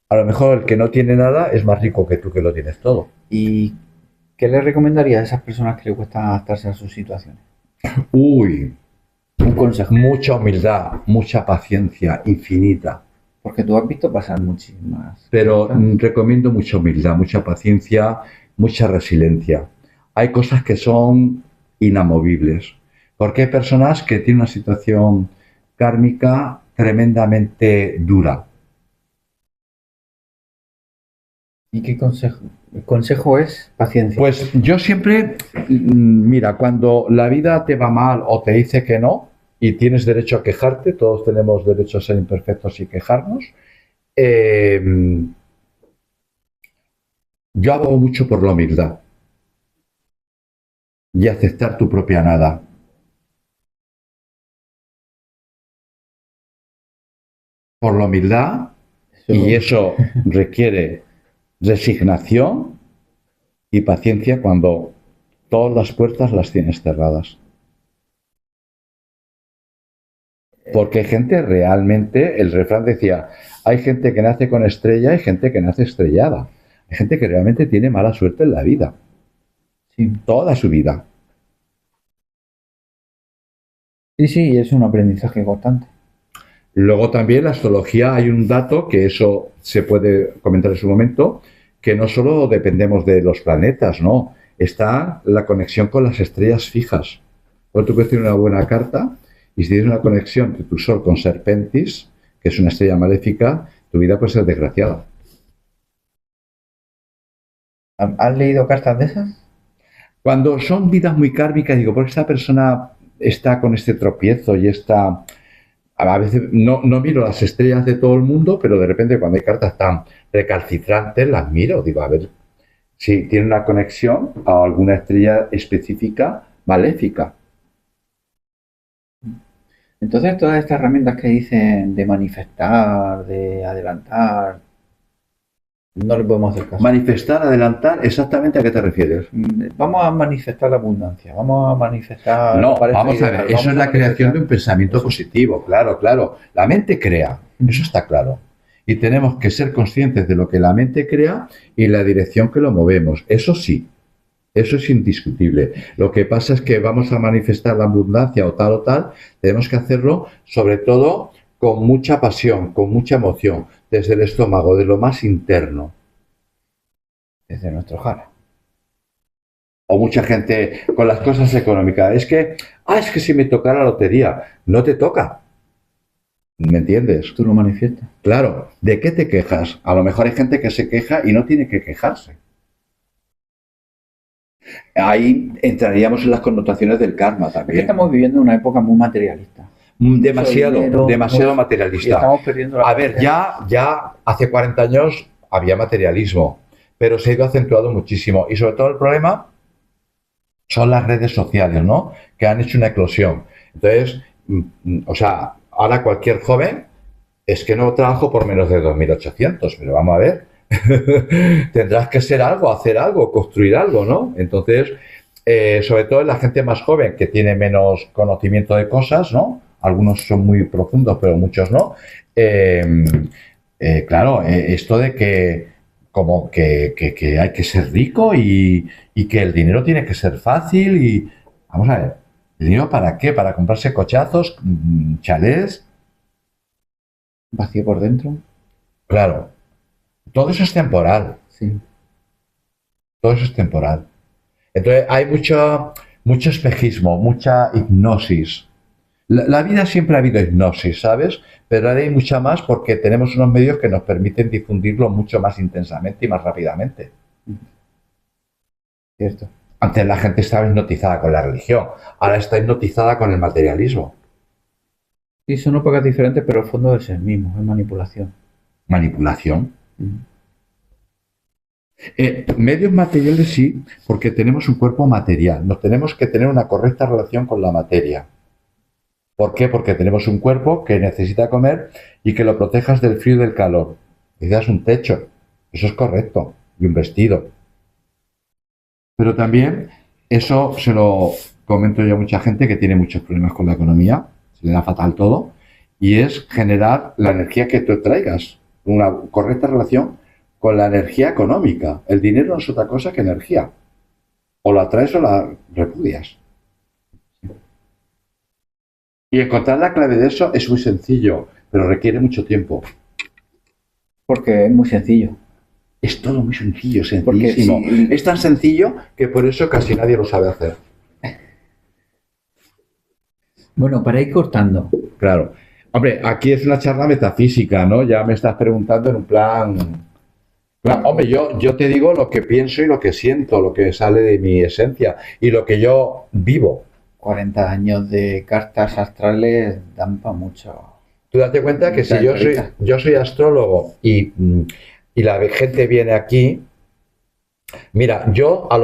A lo mejor el que no tiene nada es más rico que tú que lo tienes todo. ¿Y qué le recomendaría a esas personas que les cuesta adaptarse a sus situaciones? Uy, Un consejo. mucha humildad, mucha paciencia infinita. Porque tú has visto pasar muchísimas. Pero cosas. recomiendo mucha humildad, mucha paciencia, mucha resiliencia. Hay cosas que son inamovibles. Porque hay personas que tienen una situación kármica tremendamente dura. ¿Y qué consejo? El consejo es paciencia. Pues yo siempre, mira, cuando la vida te va mal o te dice que no, y tienes derecho a quejarte, todos tenemos derecho a ser imperfectos y quejarnos, yo abogo mucho por la humildad y aceptar tu propia nada. Por la humildad, y eso requiere resignación y paciencia cuando todas las puertas las tienes cerradas. Porque hay gente realmente, el refrán decía, hay gente que nace con estrella y gente que nace estrellada. Hay gente que realmente tiene mala suerte en la vida, Sí, toda su vida. sí, sí, es un aprendizaje constante. Luego también la astrología, hay un dato que eso se puede comentar en su momento, que no solo dependemos de los planetas, no, está la conexión con las estrellas fijas. Porque tú puedes tener una buena carta y si tienes una conexión de tu Sol con Serpentis, que es una estrella maléfica, tu vida puede ser desgraciada. ¿Has leído cartas de esas? Cuando son vidas muy kármicas, digo, ¿por qué esta persona está con este tropiezo y esta... A veces no miro las estrellas de todo el mundo, pero de repente cuando hay cartas tan recalcitrantes, las miro. Digo, a ver si tiene una conexión a alguna estrella específica maléfica. Entonces, todas estas herramientas que dicen de manifestar, de adelantar, no le podemos hacer caso. Manifestar, adelantar, ¿exactamente a qué te refieres? Vamos a manifestar la abundancia, vamos a manifestar No, la pareja vamos a ideal, ver, eso vamos es a la creación de un manifestar- pensamiento Eso. positivo, claro, claro. La mente crea, eso está claro. Y tenemos que ser conscientes de lo que la mente crea y la dirección que lo movemos. Eso sí, eso es indiscutible. Lo que pasa es que vamos a manifestar la abundancia o tal, tenemos que hacerlo sobre todo con mucha pasión, con mucha emoción, desde el estómago, de lo más interno. Desde nuestro jara. O mucha gente con las cosas económicas. Es que si me tocara la lotería, no te toca. ¿Me entiendes? Tú lo manifiestas. Claro, ¿de qué te quejas? A lo mejor hay gente que se queja y no tiene que quejarse. Ahí entraríamos en las connotaciones del karma Es que también. estamos viviendo una época muy materialista. Demasiado, Mucho dinero, demasiado y materialista. estamos perdiendo la A ver, parte. ya hace 40 años había materialismo, pero se ha ido acentuado muchísimo. Y sobre todo el problema son las redes sociales, ¿no? Que han hecho una eclosión. Entonces, o sea, ahora cualquier joven es que no trabajo por menos de 2.800, pero vamos a ver. Tendrás que ser algo, hacer algo, construir algo, ¿no? Entonces, sobre todo en la gente más joven que tiene menos conocimiento de cosas, ¿no? Algunos son muy profundos, pero muchos no. Eh, claro, esto de que como que hay que ser rico y que el dinero tiene que ser fácil y vamos a ver, ¿el dinero para qué? ¿Para comprarse cochazos, chalés? Vacío por dentro. Claro, todo eso es temporal, Sí. todo eso es temporal. Entonces hay mucho espejismo, mucha hipnosis. La vida siempre ha habido hipnosis, ¿sabes? Pero ahora hay mucha más porque tenemos unos medios que nos permiten difundirlo mucho más intensamente y más rápidamente. Cierto. Antes la gente estaba hipnotizada con la religión, ahora está hipnotizada con el materialismo. Sí, son épocas diferentes, pero el fondo es el mismo, es manipulación. Manipulación. Mm. Medios materiales sí, porque tenemos un cuerpo material. Nos tenemos que tener una correcta relación con la materia. ¿Por qué? Porque tenemos un cuerpo que necesita comer y que lo protejas del frío y del calor. Necesitas un techo. Eso es correcto. Y un vestido. Pero también eso se lo comento yo a mucha gente que tiene muchos problemas con la economía. Se le da fatal todo. Y es generar la energía que tú traigas. Una correcta relación con la energía económica. El dinero no es otra cosa que energía. O la traes o la repudias. Y encontrar la clave de eso es muy sencillo, pero requiere mucho tiempo. Porque es muy sencillo. Es todo muy sencillo, Porque sencillísimo. si- Es tan sencillo que por eso casi nadie lo sabe hacer. Bueno, para ir cortando, Claro. Hombre, aquí es una charla metafísica, ¿no? Ya me estás preguntando en un plan... Claro, hombre, yo te digo lo que pienso y lo que siento, lo que sale de mi esencia y lo que yo vivo. 40 años de cartas astrales dan para mucho. Tú date cuenta que si Entrevista. yo soy astrólogo y la gente viene aquí, mira, yo a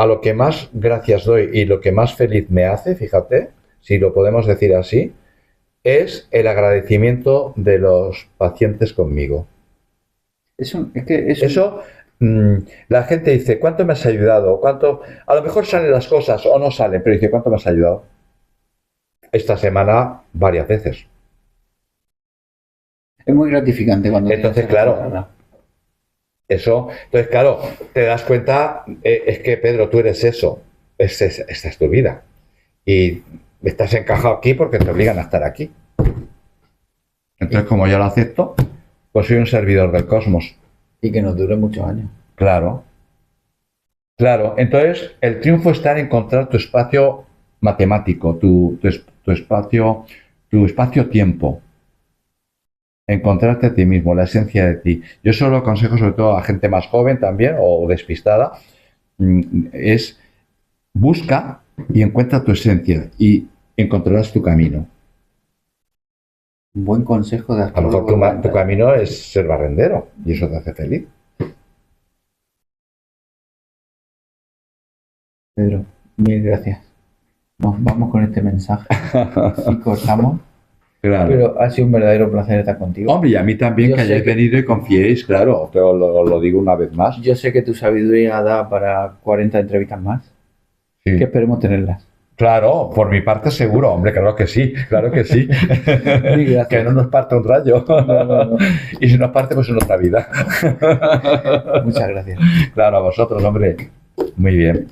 lo que más gracias doy y lo que más feliz me hace, fíjate, si lo podemos decir así, es el agradecimiento de los pacientes conmigo. Es que es Eso, la gente dice, ¿cuánto me has ayudado? ¿Cuánto? A lo mejor salen las cosas o no salen, pero dice, ¿cuánto me has ayudado? Esta semana, varias veces. muy gratificante cuando Entonces, tienes esa claro, palabra. Eso, entonces, claro, te das cuenta, es que Pedro, tú eres eso, esta es tu vida. Y estás encajado aquí porque te obligan a estar aquí. Entonces, como yo lo acepto, pues soy un servidor del cosmos. Y que nos dure muchos años. Claro, claro. Entonces, el triunfo está en encontrar tu espacio matemático, tu espacio-tiempo. Encontrarte a ti mismo, la esencia de ti. Yo solo aconsejo, sobre todo a gente más joven también, o despistada, es busca y encuentra tu esencia y encontrarás tu camino. Un buen consejo de A lo mejor tu camino es ser barrendero y eso te hace feliz. Pedro, mil gracias. Nos vamos con este mensaje y cortamos. Claro. Pero ha sido un verdadero placer estar contigo. Hombre, y a mí también Yo que sé hayáis venido y confiéis, claro, te os lo digo una vez más. Yo sé que tu sabiduría da para 40 entrevistas más, Sí. que esperemos tenerlas. Claro, por mi parte seguro, hombre, claro que sí, claro que sí. Mil gracias. Que no nos parte un rayo. No. Y si nos parte, pues en otra vida. Muchas gracias. Claro, a vosotros, hombre. Muy bien.